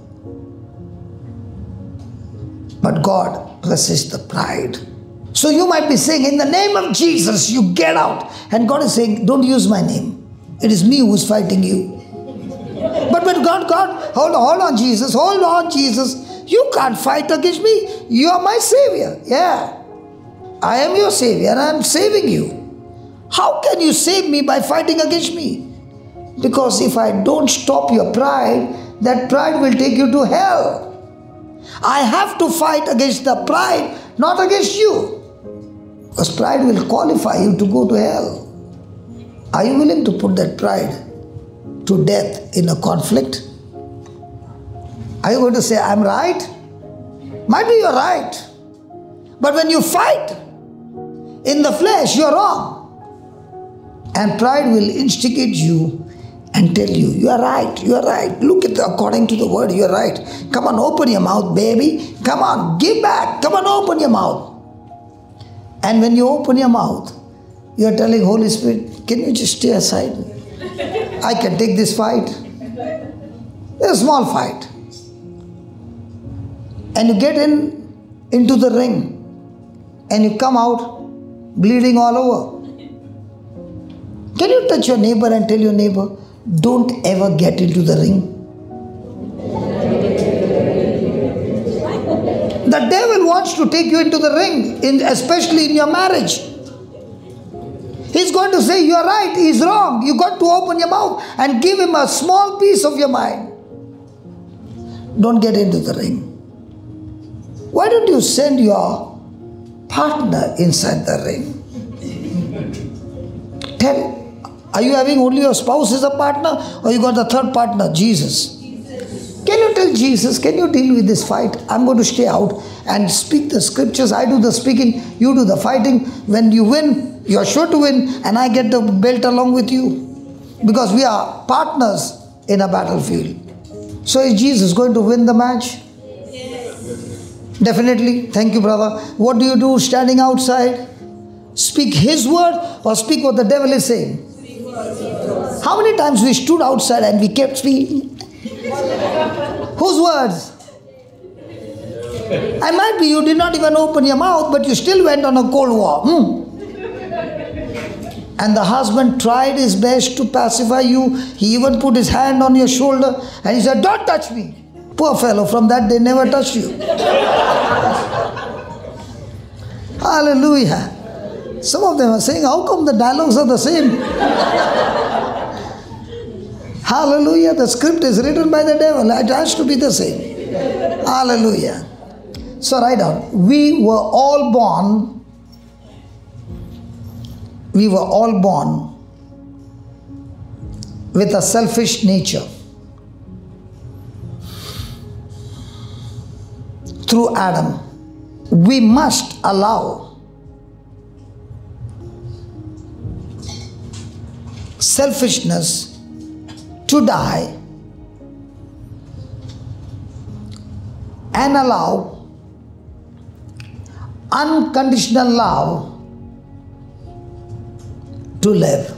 but God resists the pride. So you might be saying, in the name of Jesus, you get out. And God is saying, don't use my name. It is me who is fighting you. But God, hold on, Jesus, hold on, Jesus. You can't fight against me. You are my Savior. Yeah. I am your Savior and I am saving you. How can you save me by fighting against me? Because if I don't stop your pride, that pride will take you to hell. I have to fight against the pride, not against you. Because pride will qualify you to go to hell. Are you willing to put that pride to death in a conflict? Are you going to say, I'm right? Might be you're right. But when you fight in the flesh, you're wrong. And pride will instigate you and tell you, you are right, you are right. Look at according to the word, you are right. Come on, open your mouth, baby. Come on, give back. Come on, open your mouth. And when you open your mouth, you are telling Holy Spirit, can you just stay aside? I can take this fight. It's a small fight. And you get into the ring and you come out bleeding all over. Can you touch your neighbor and tell your neighbor, don't ever get into the ring? The devil wants to take you into the ring, especially in your marriage. He's going to say, you're right, he's wrong. You got to open your mouth and give him a small piece of your mind. Don't get into the ring. Why don't you send your partner inside the ring? Are you having only your spouse as a partner, or you got the third partner, Jesus? Can you tell Jesus, can you deal with this fight? I'm going to stay out and speak the scriptures. I do the speaking, you do the fighting. When you win, you're sure to win, and I get the belt along with you. Because we are partners in a battlefield. So is Jesus going to win the match? Yes. Definitely. Thank you, brother. What do you do standing outside? Speak his word or speak what the devil is saying? How many times we stood outside and we kept speaking? Whose words? And might be you did not even open your mouth, but you still went on a cold war. And the husband tried his best to pacify you. He even put his hand on your shoulder and he said, don't touch me. Poor fellow, from that day never touched you. Hallelujah. Some of them are saying, how come the dialogues are the same? Hallelujah. The script is written by the devil. It has to be the same. Hallelujah. So write down. We were all born with a selfish nature. Through Adam. We must allow selfishness to die and allow unconditional love to live.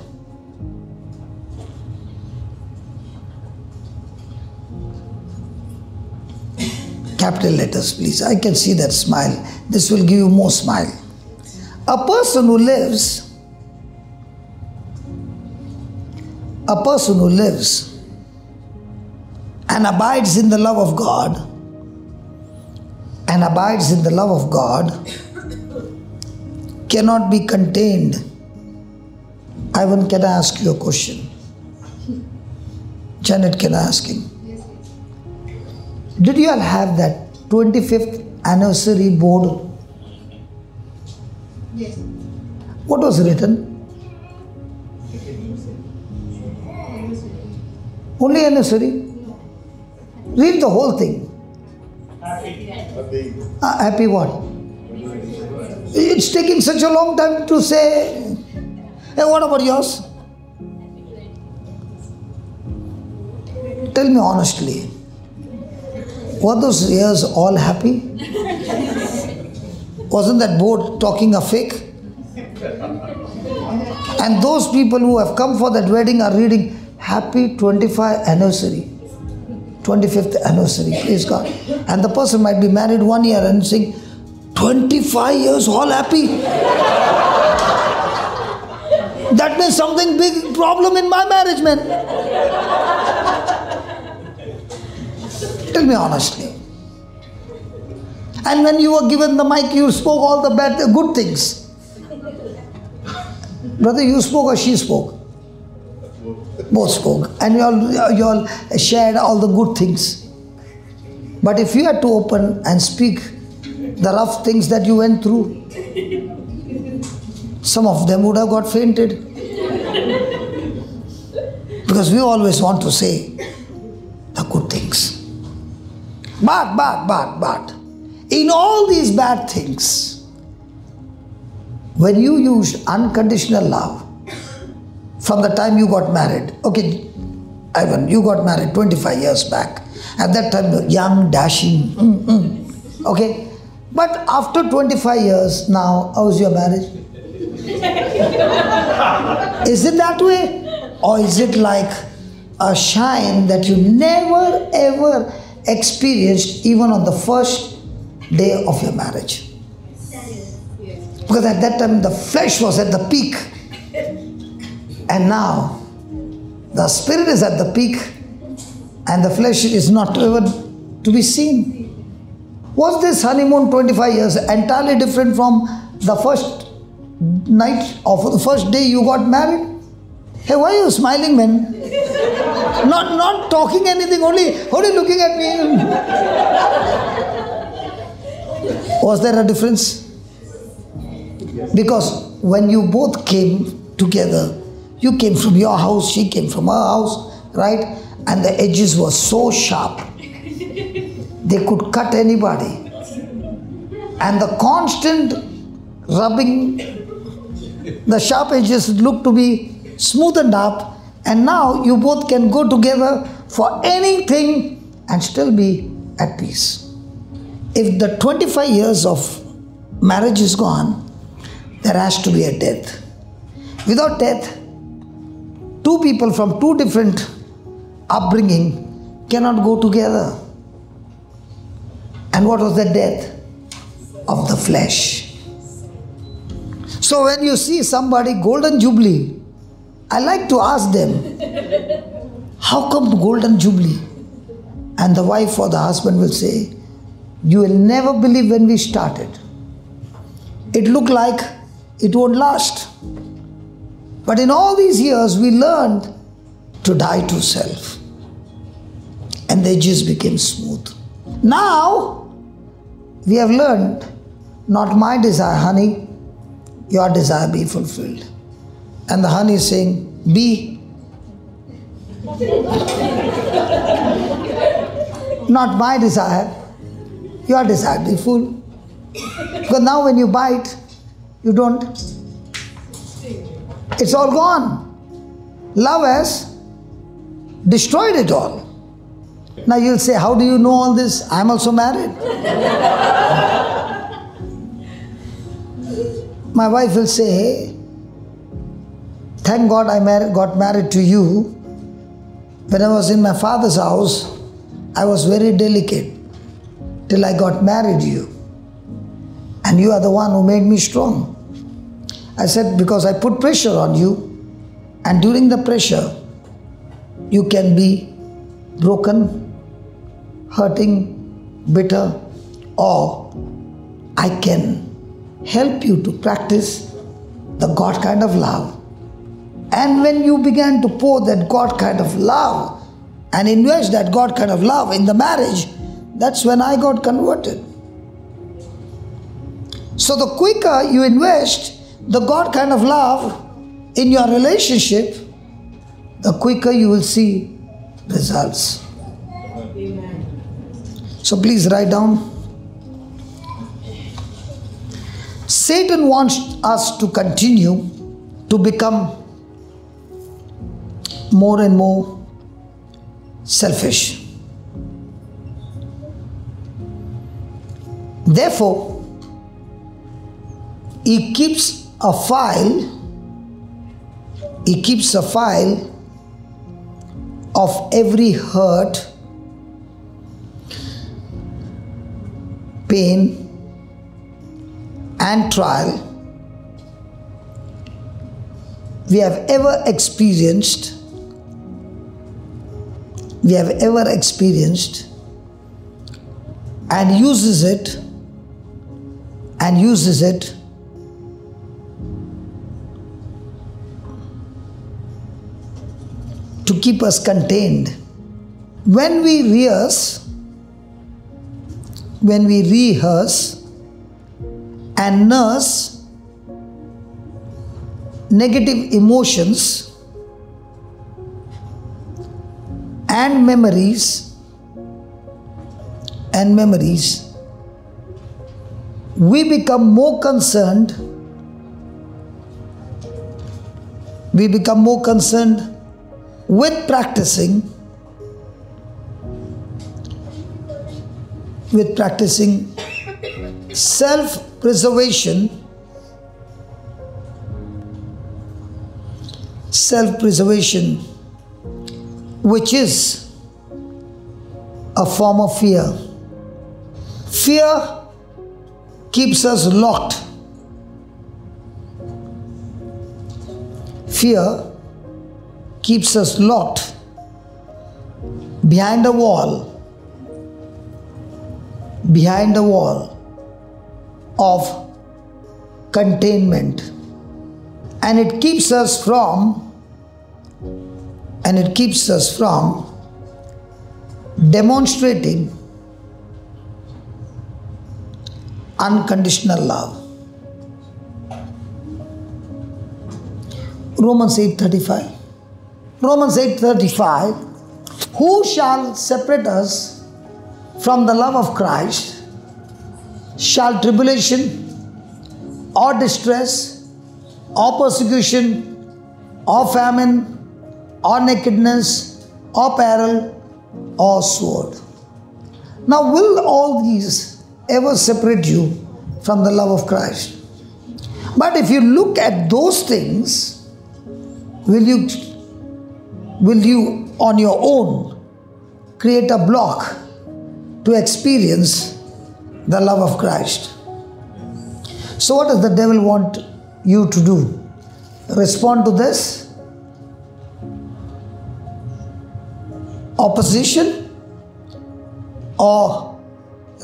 Capital letters, please. I can see that smile. This will give you more smile. A person who lives and abides in the love of God, cannot be contained. Ivan, can I ask you a question? Janet, can I ask him? Did you all have that 25th anniversary board? Yes. What was written? Only anniversary? Read the whole thing. Happy what? It's taking such a long time to say. Hey, what about yours? Tell me honestly. Were those years all happy? Wasn't that board talking a fake? And those people who have come for that wedding are reading happy 25th anniversary. 25th anniversary, praise God. And the person might be married 1 year and saying, 25 years all happy. That means something big problem in my marriage, man. Tell me honestly. And when you were given the mic, you spoke all the good things. Brother, you spoke or she spoke? Both spoke. And you all shared all the good things. But if you had to open and speak the rough things that you went through, some of them would have got fainted. Because we always want to say the good things. But, in all these bad things, when you used unconditional love, from the time you got married, okay, Ivan, you got married 25 years back. At that time, you were young, dashing, okay. But after 25 years now, how's your marriage? Is it that way? Or is it like a shine that you never ever experienced even on the first day of your marriage? Because at that time the flesh was at the peak. And now the spirit is at the peak and the flesh is not ever to be seen. Was this honeymoon 25 years entirely different from the first night of the first day you got married? Hey, why are you smiling, man? Not talking anything, only looking at me. Was there a difference? Because when you both came together, you came from your house, she came from her house, right? And the edges were so sharp, they could cut anybody. And the constant rubbing, the sharp edges looked to be smoothened up, and now you both can go together for anything and still be at peace. If the 25 years of marriage is gone, there has to be a death. Without death, two people from two different upbringing cannot go together. And what was the death? Of the flesh. So when you see somebody golden jubilee, I like to ask them, how come golden jubilee? And the wife or the husband will say, you will never believe when we started. It looked like it won't last. But in all these years, we learned to die to self. And the edges became smooth. Now, we have learned, not my desire, honey, your desire be fulfilled. And the honey is saying, be. Not my desire, your desire be full. Because now when you bite, you don't. It's all gone. Love has destroyed it all. Now you'll say, how do you know all this? I'm also married. My wife will say, hey, thank God I got married to you. When I was in my father's house, I was very delicate till I got married to you. And you are the one who made me strong. I said, because I put pressure on you, and during the pressure, you can be broken, hurting, bitter, or I can help you to practice the God kind of love. And when you began to pour that God kind of love and invest that God kind of love in the marriage, that's when I got converted. So the quicker you invest the God kind of love in your relationship, the quicker you will see results. Amen. So please write down. Satan wants us to continue to become more and more selfish. Therefore, he keeps a file of every hurt, pain, and trial we have ever experienced, and uses it and uses it to keep us contained. When we rehearse and nurse negative emotions and memories, we become more concerned with practicing self-preservation, which is a form of fear. Fear keeps us locked. Fear keeps us locked behind a wall of containment, and it keeps us from demonstrating unconditional love. Romans 8:35. Who shall separate us from the love of Christ? Shall tribulation or distress or persecution or famine or nakedness or peril or sword? Now, will all these ever separate you from the love of Christ? But if you look at those things, will you on your own create a block to experience the love of Christ? So what does the devil want you to do? Respond to this opposition or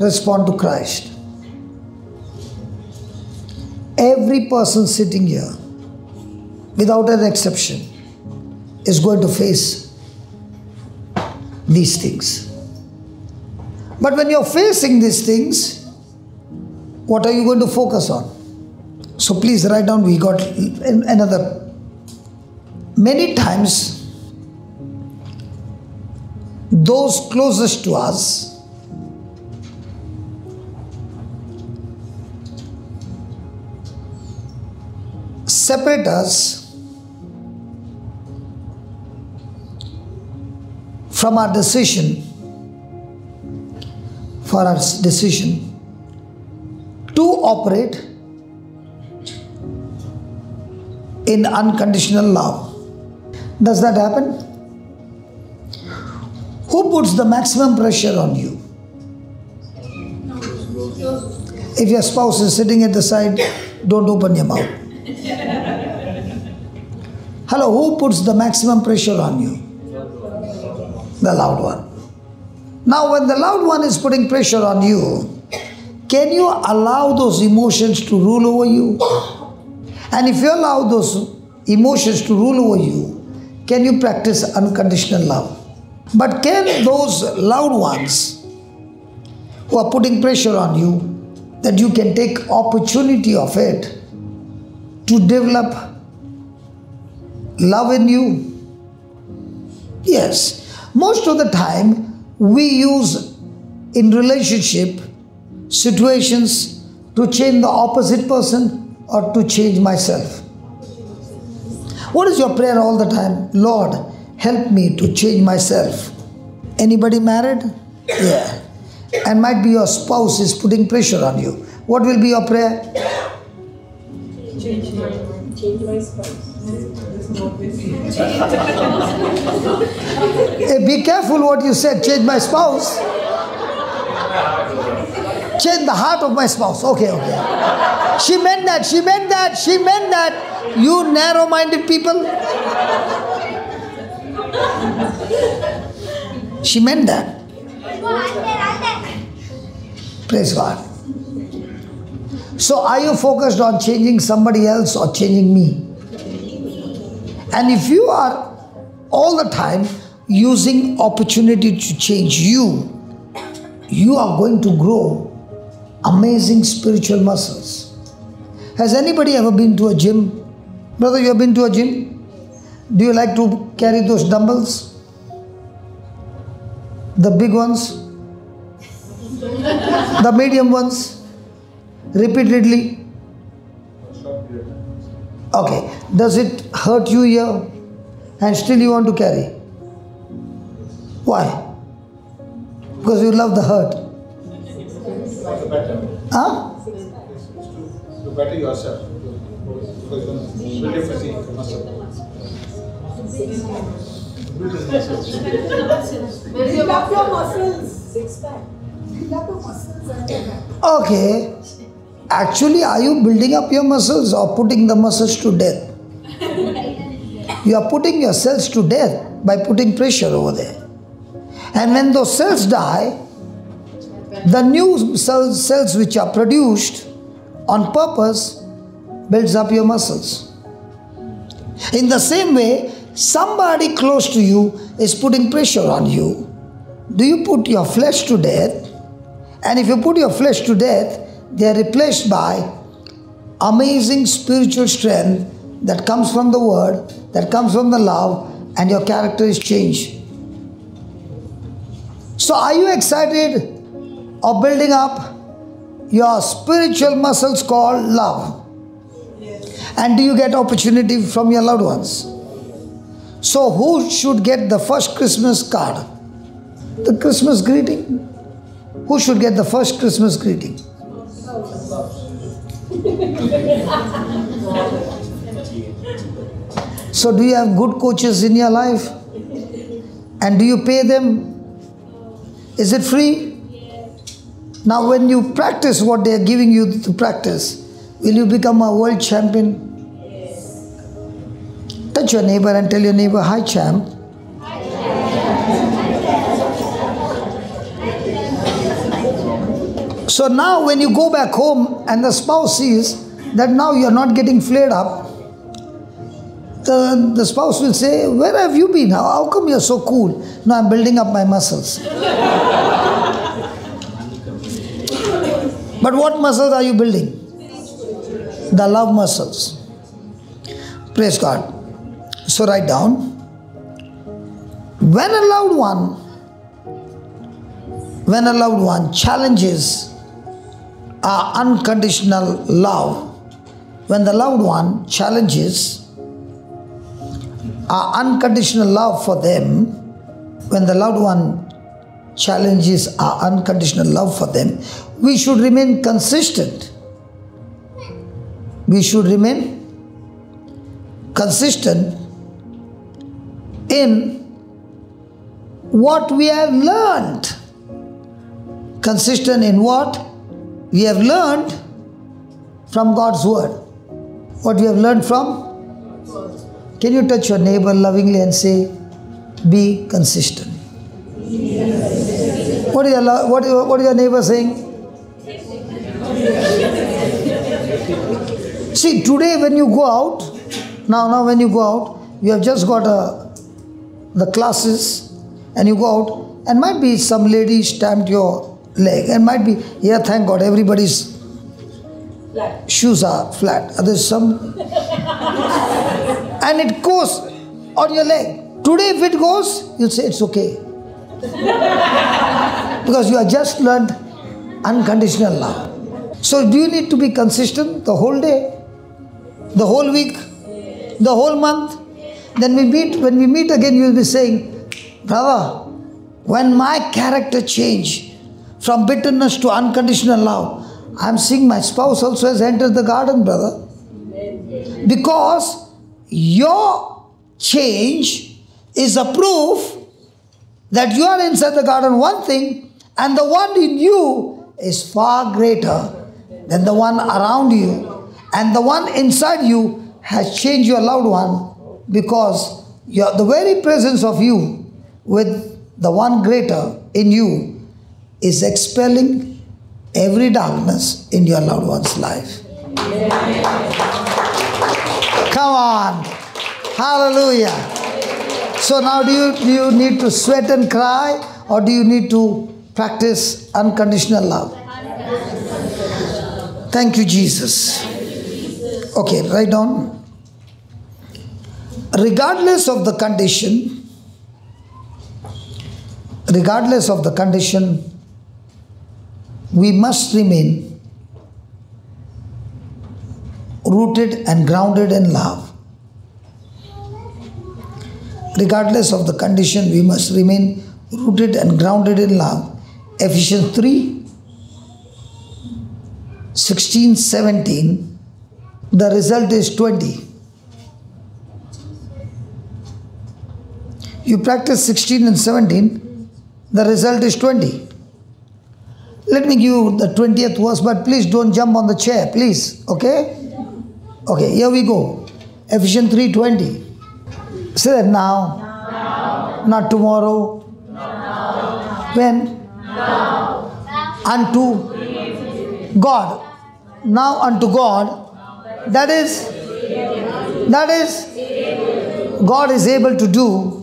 respond to Christ? Every person sitting here, without an exception, is going to face these things. But when you're facing these things, what are you going to focus on? So please write down. We got another. Many times, those closest to us separate us from our decision, to operate in unconditional love. Does that happen? Who puts the maximum pressure on you? If your spouse is sitting at the side, don't open your mouth. Hello, who puts the maximum pressure on you? The loud one. Now, when the loud one is putting pressure on you, can you allow those emotions to rule over you? And if you allow those emotions to rule over you, can you practice unconditional love? But can those loud ones who are putting pressure on you, that you can take opportunity of it to develop love in you? Yes. Most of the time, we use in relationship situations to change the opposite person or to change myself. What is your prayer all the time? Lord, help me to change myself. Anybody married? Yeah. And might be your spouse is putting pressure on you. What will be your prayer? Change my spouse. Hey, be careful what you said. Change my spouse. Change the heart of my spouse. Okay. She meant that. You narrow-minded people. She meant that. Praise God. So are you focused on changing somebody else or changing me? And if you are all the time using opportunity to change you, you are going to grow amazing spiritual muscles. Has anybody ever been to a gym? Brother, you have been to a gym? Do you like to carry those dumbbells? The big ones? The medium ones? Repeatedly? Okay. Does it hurt you here? And still you want to carry? Why? Because you love the hurt. Huh? To better yourself. Because you build your physique, muscle. Build up your muscles. Six pack. Build up your muscles. Okay. Actually, are you building up your muscles or putting the muscles to death? You are putting your cells to death by putting pressure over there. And when those cells die, the new cells which are produced on purpose builds up your muscles. In the same way, somebody close to you is putting pressure on you. Do you put your flesh to death? And if you put your flesh to death, they are replaced by amazing spiritual strength that comes from the word, that comes from the love, and your character is changed. So are you excited of building up your spiritual muscles called love? Yes. And do you get opportunity from your loved ones? So who should get the first Christmas card? The Christmas greeting? Who should get the first Christmas greeting? So do you have good coaches in your life? And do you pay them? Is it free? Now when you practice what they are giving you to practice, will you become a world champion? Touch your neighbor and tell your neighbor, hi champ. So now when you go back home and the spouse sees that now you are not getting flared up, the spouse will say, where have you been? How come you are so cool? No, I'm building up my muscles. But what muscles are you building? The love muscles. Praise God. So write down, when a loved one challenges our unconditional love, when the loved one challenges our unconditional love for them, when the loved one challenges our unconditional love for them, we should remain consistent. We should remain consistent in what we have learned. Consistent in what we have learned from God's word. What we have learned from? Can you touch your neighbor lovingly and say, be consistent? What is your neighbor saying? See, today when you go out, now when you go out, you have just got the classes and you go out, and might be some lady stamped your leg, and might be, yeah, thank God, everybody's flat. Shoes are flat. There's some, and it goes on your leg. Today if it goes, you'll say it's okay. Because you have just learned unconditional love. So do you need to be consistent the whole day, the whole week, the whole month? Then when we meet again, you will be saying, brother, when my character changed from bitterness to unconditional love, I'm seeing my spouse also has entered the garden, brother. Because your change is a proof that you are inside the garden one thing, and the one in you is far greater than the one around you. And the one inside you has changed your loved one, because the very presence of you with the one greater in you is expelling every darkness in your loved one's life. Come on. Hallelujah. So now do you need to sweat and cry, or do you need to practice unconditional love? Thank you, Jesus. Okay, write down. Regardless of the condition, we must remain rooted and grounded in love. Regardless of the condition, we must remain rooted and grounded in love. Ephesians 3:16-17. The result is 20. You practice 16 and 17, the result is 20. Let me give you the 20th verse, but please don't jump on the chair, please. Okay? Okay, here we go. Ephesians 3:20. Say that now. Not tomorrow. When? Unto God. Now unto God. That is God is able to do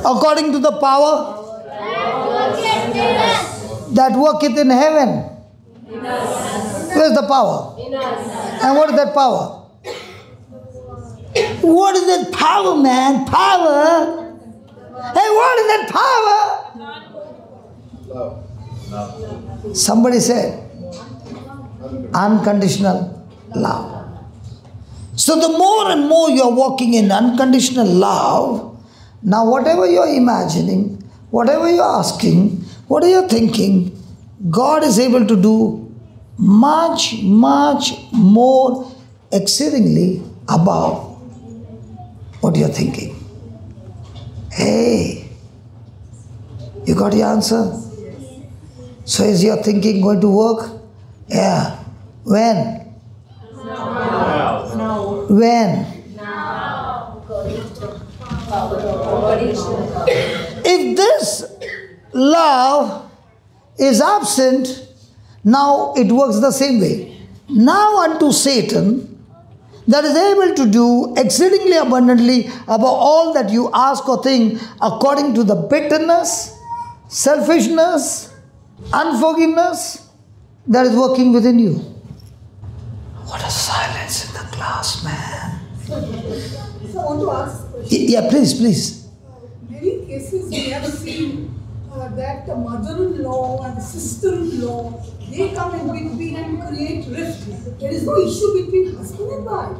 according to the power that worketh in heaven. Where's the power? And what is that power? What is that power, man? Power? Hey, what is that power? Somebody said, unconditional love. So the more and more you're walking in unconditional love, now whatever you're imagining, whatever you're asking, what you're thinking, God is able to do much, much more exceedingly above what you're thinking. Hey, you got your answer? So is your thinking going to work? Yeah. When? Now. When? Now. If this love is absent, now it works the same way. Now unto Satan, that is able to do exceedingly abundantly above all that you ask or think, according to the bitterness, selfishness, unforgiveness that is working within you. What a silence in the class, man. So I want to ask a question. Yeah, please. Many cases we have seen that the mother-in-law and sister-in-law, they come in between and create rift. There is no issue between husband and wife,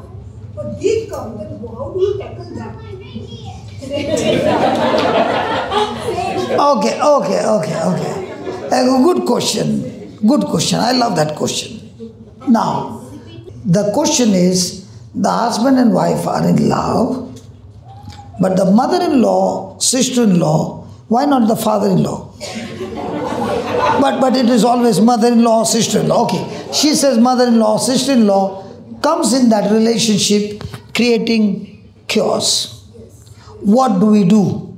but they come. Then how do you tackle that? Okay. Good question. I love that question. Now, the question is, the husband and wife are in love, but the mother-in-law, sister-in-law, why not the father-in-law? But it is always mother-in-law, sister-in-law. Okay, she says mother-in-law, sister-in-law comes in that relationship creating chaos. What do we do?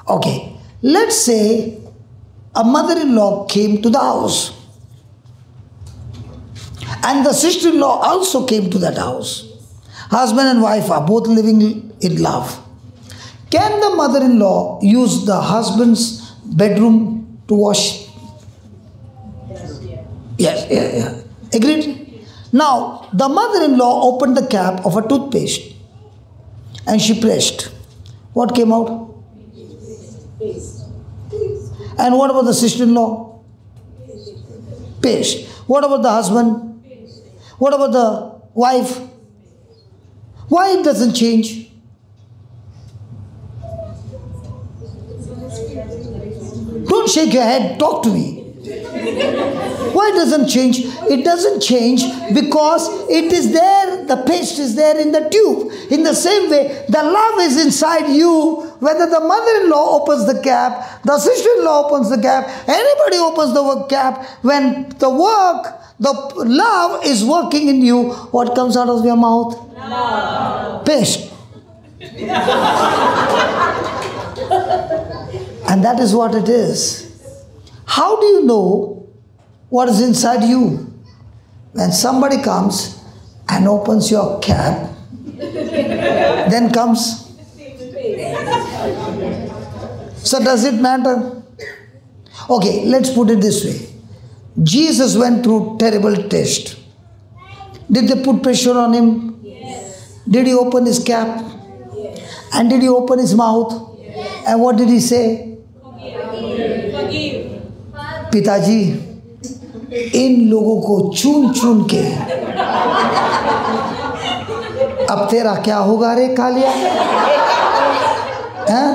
Okay, let's say a mother-in-law came to the house and the sister-in-law also came to that house. Husband and wife are both living in love. Can the mother-in-law use the husband's bedroom to wash? Yes. Agreed? Now, the mother-in-law opened the cap of a toothpaste and she pressed. What came out? Paste. And what about the sister-in-law? Paste. What about the husband? What about the wife? Why it doesn't change? Don't shake your head, talk to me. Why it doesn't change? It doesn't change because it is there, the paste is there in the tube. In the same way, the love is inside you. Whether the mother-in-law opens the cap, the sister-in-law opens the cap, anybody opens the cap, when the work, the love is working in you, what comes out of your mouth? Love. Paste. And that is what it is. How do you know what is inside you? When somebody comes and opens your cap, then comes. So does it matter? Okay, let's put it this way. Jesus went through terrible test. Did they put pressure on him? Yes. Did he open his cap? Yes. And did he open his mouth? Yes. And what did he say? Forgive. पिताजी, इन लोगों को चुन चुन के अब तेरा क्या होगा रे कालिया? हैं?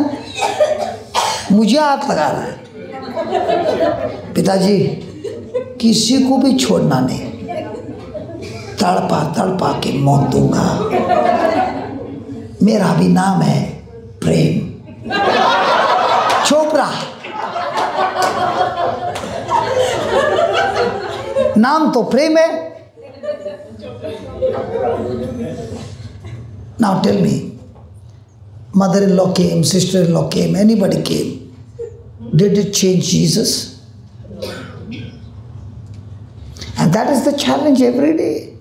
मुझे हाथ लगा रहा है। पिताजी, किसी को भी छोड़ना नहीं, तड़पा तड़पा के मौत दूंगा। मेरा भी नाम है प्रेम चोपड़ा। नाम तो प्रेम है। Now tell me, mother-in-law came, sister-in-law came, anybody came. Did it change Jesus? And that is the challenge every day.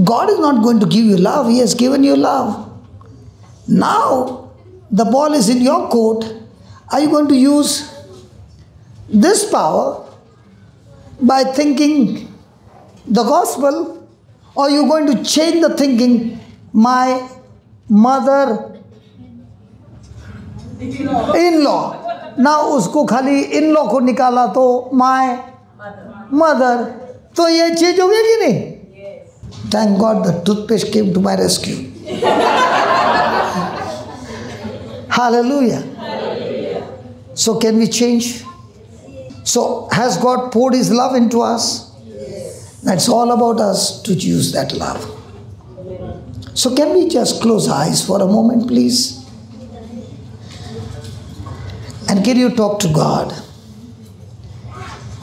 God is not going to give you love. He has given you love. Now, the ball is in your court. Are you going to use this power by thinking the gospel, or are you going to change the thinking, my mother-in-law? Now उसको खाली in-law को निकाला तो my mother. तो ये चीज हो गई कि नहीं? Thank God the toothpaste came to my rescue. Hallelujah. So can we change? So has God poured His love into us? That's all about us to use that love. So can we just close our eyes for a moment, please? And can you talk to God?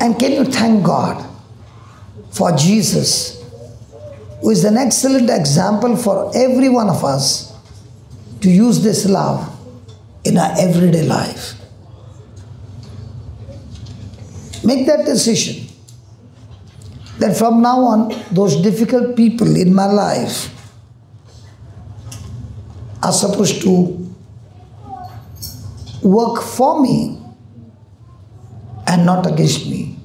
And can you thank God for Jesus, who is an excellent example for every one of us to use this love in our everyday life. Make that decision that from now on, those difficult people in my life are supposed to work for me and not against me.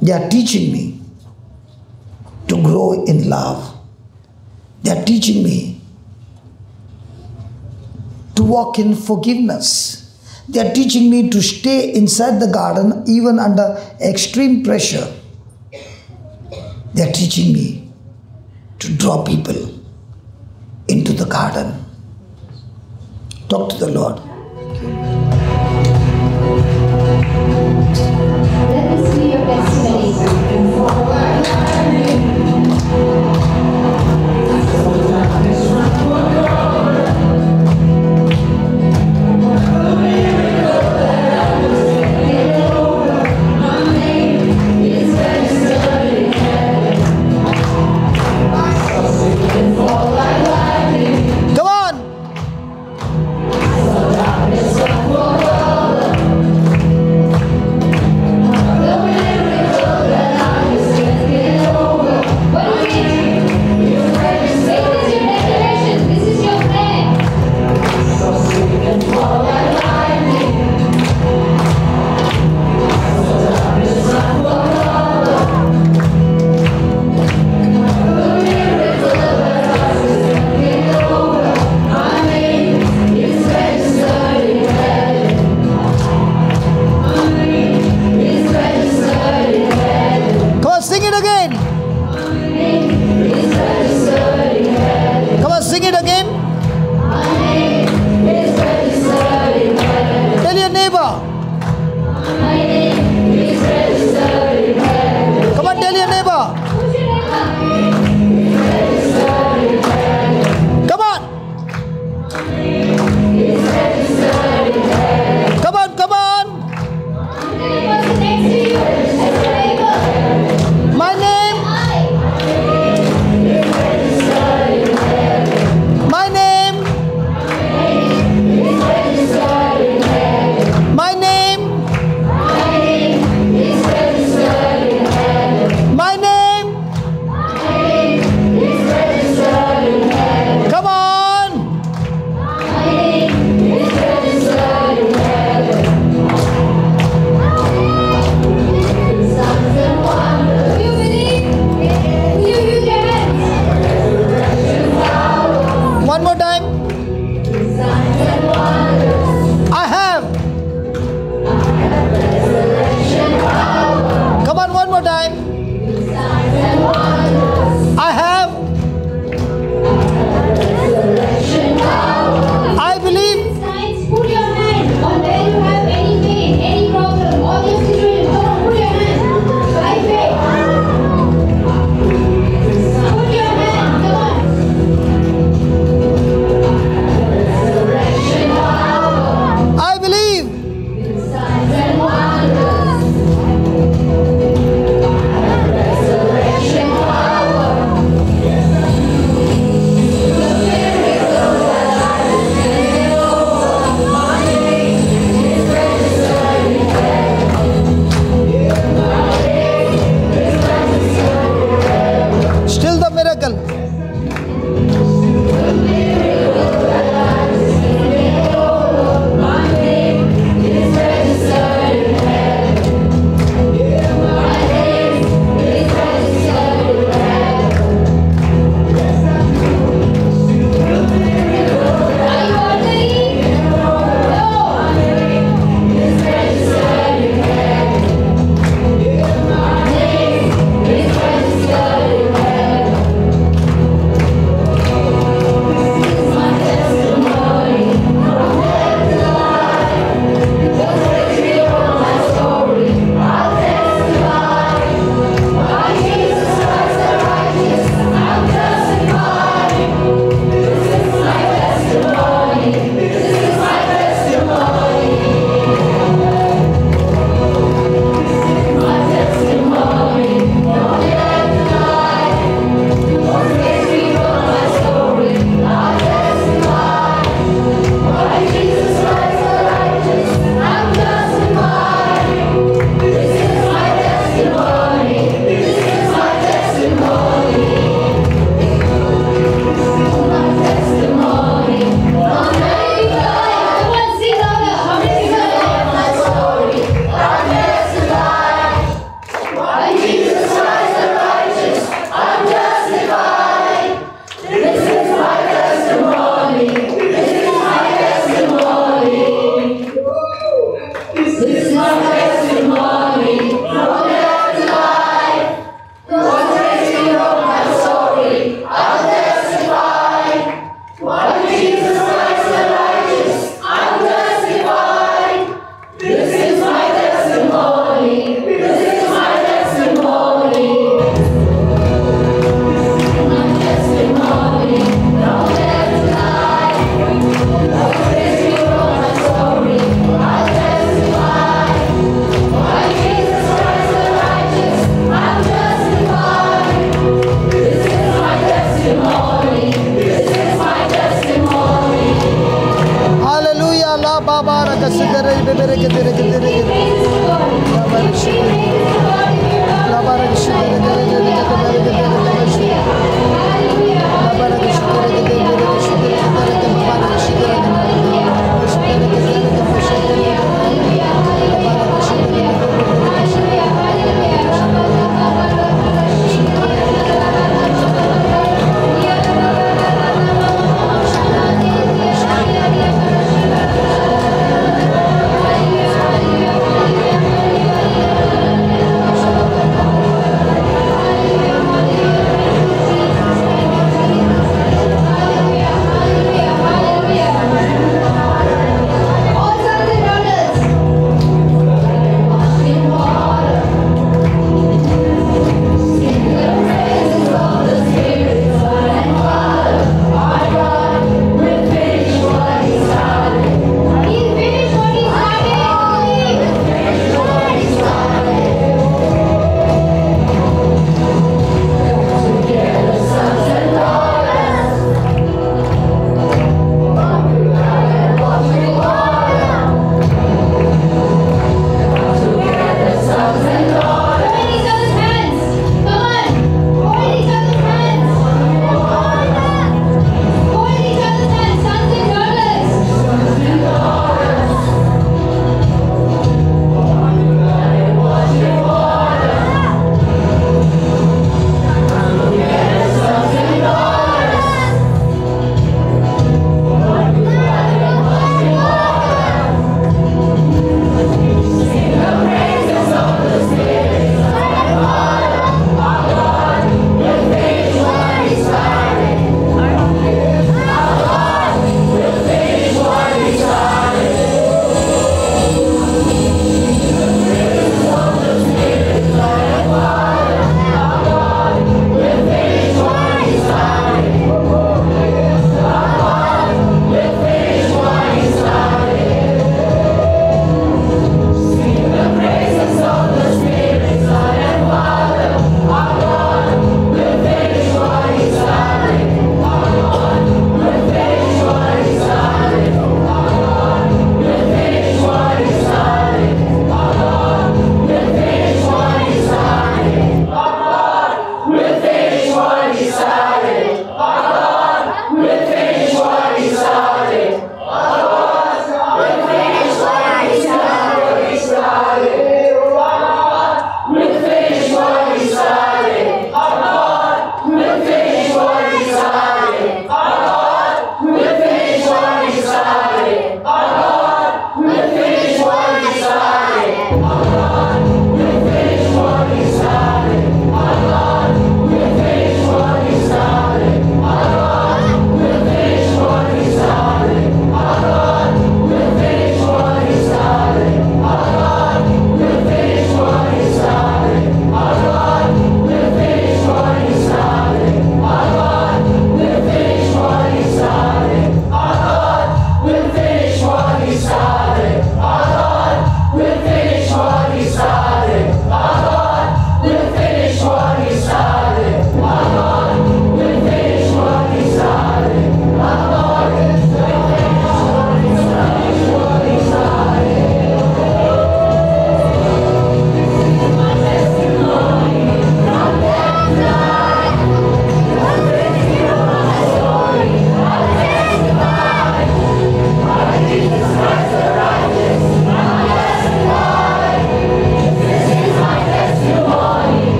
They are teaching me to grow in love. They are teaching me to walk in forgiveness. They are teaching me to stay inside the garden even under extreme pressure. They are teaching me to draw people into the garden. Talk to the Lord. Let me see your testimony. Come on!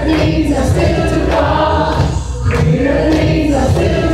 things are still to come. Greater things are still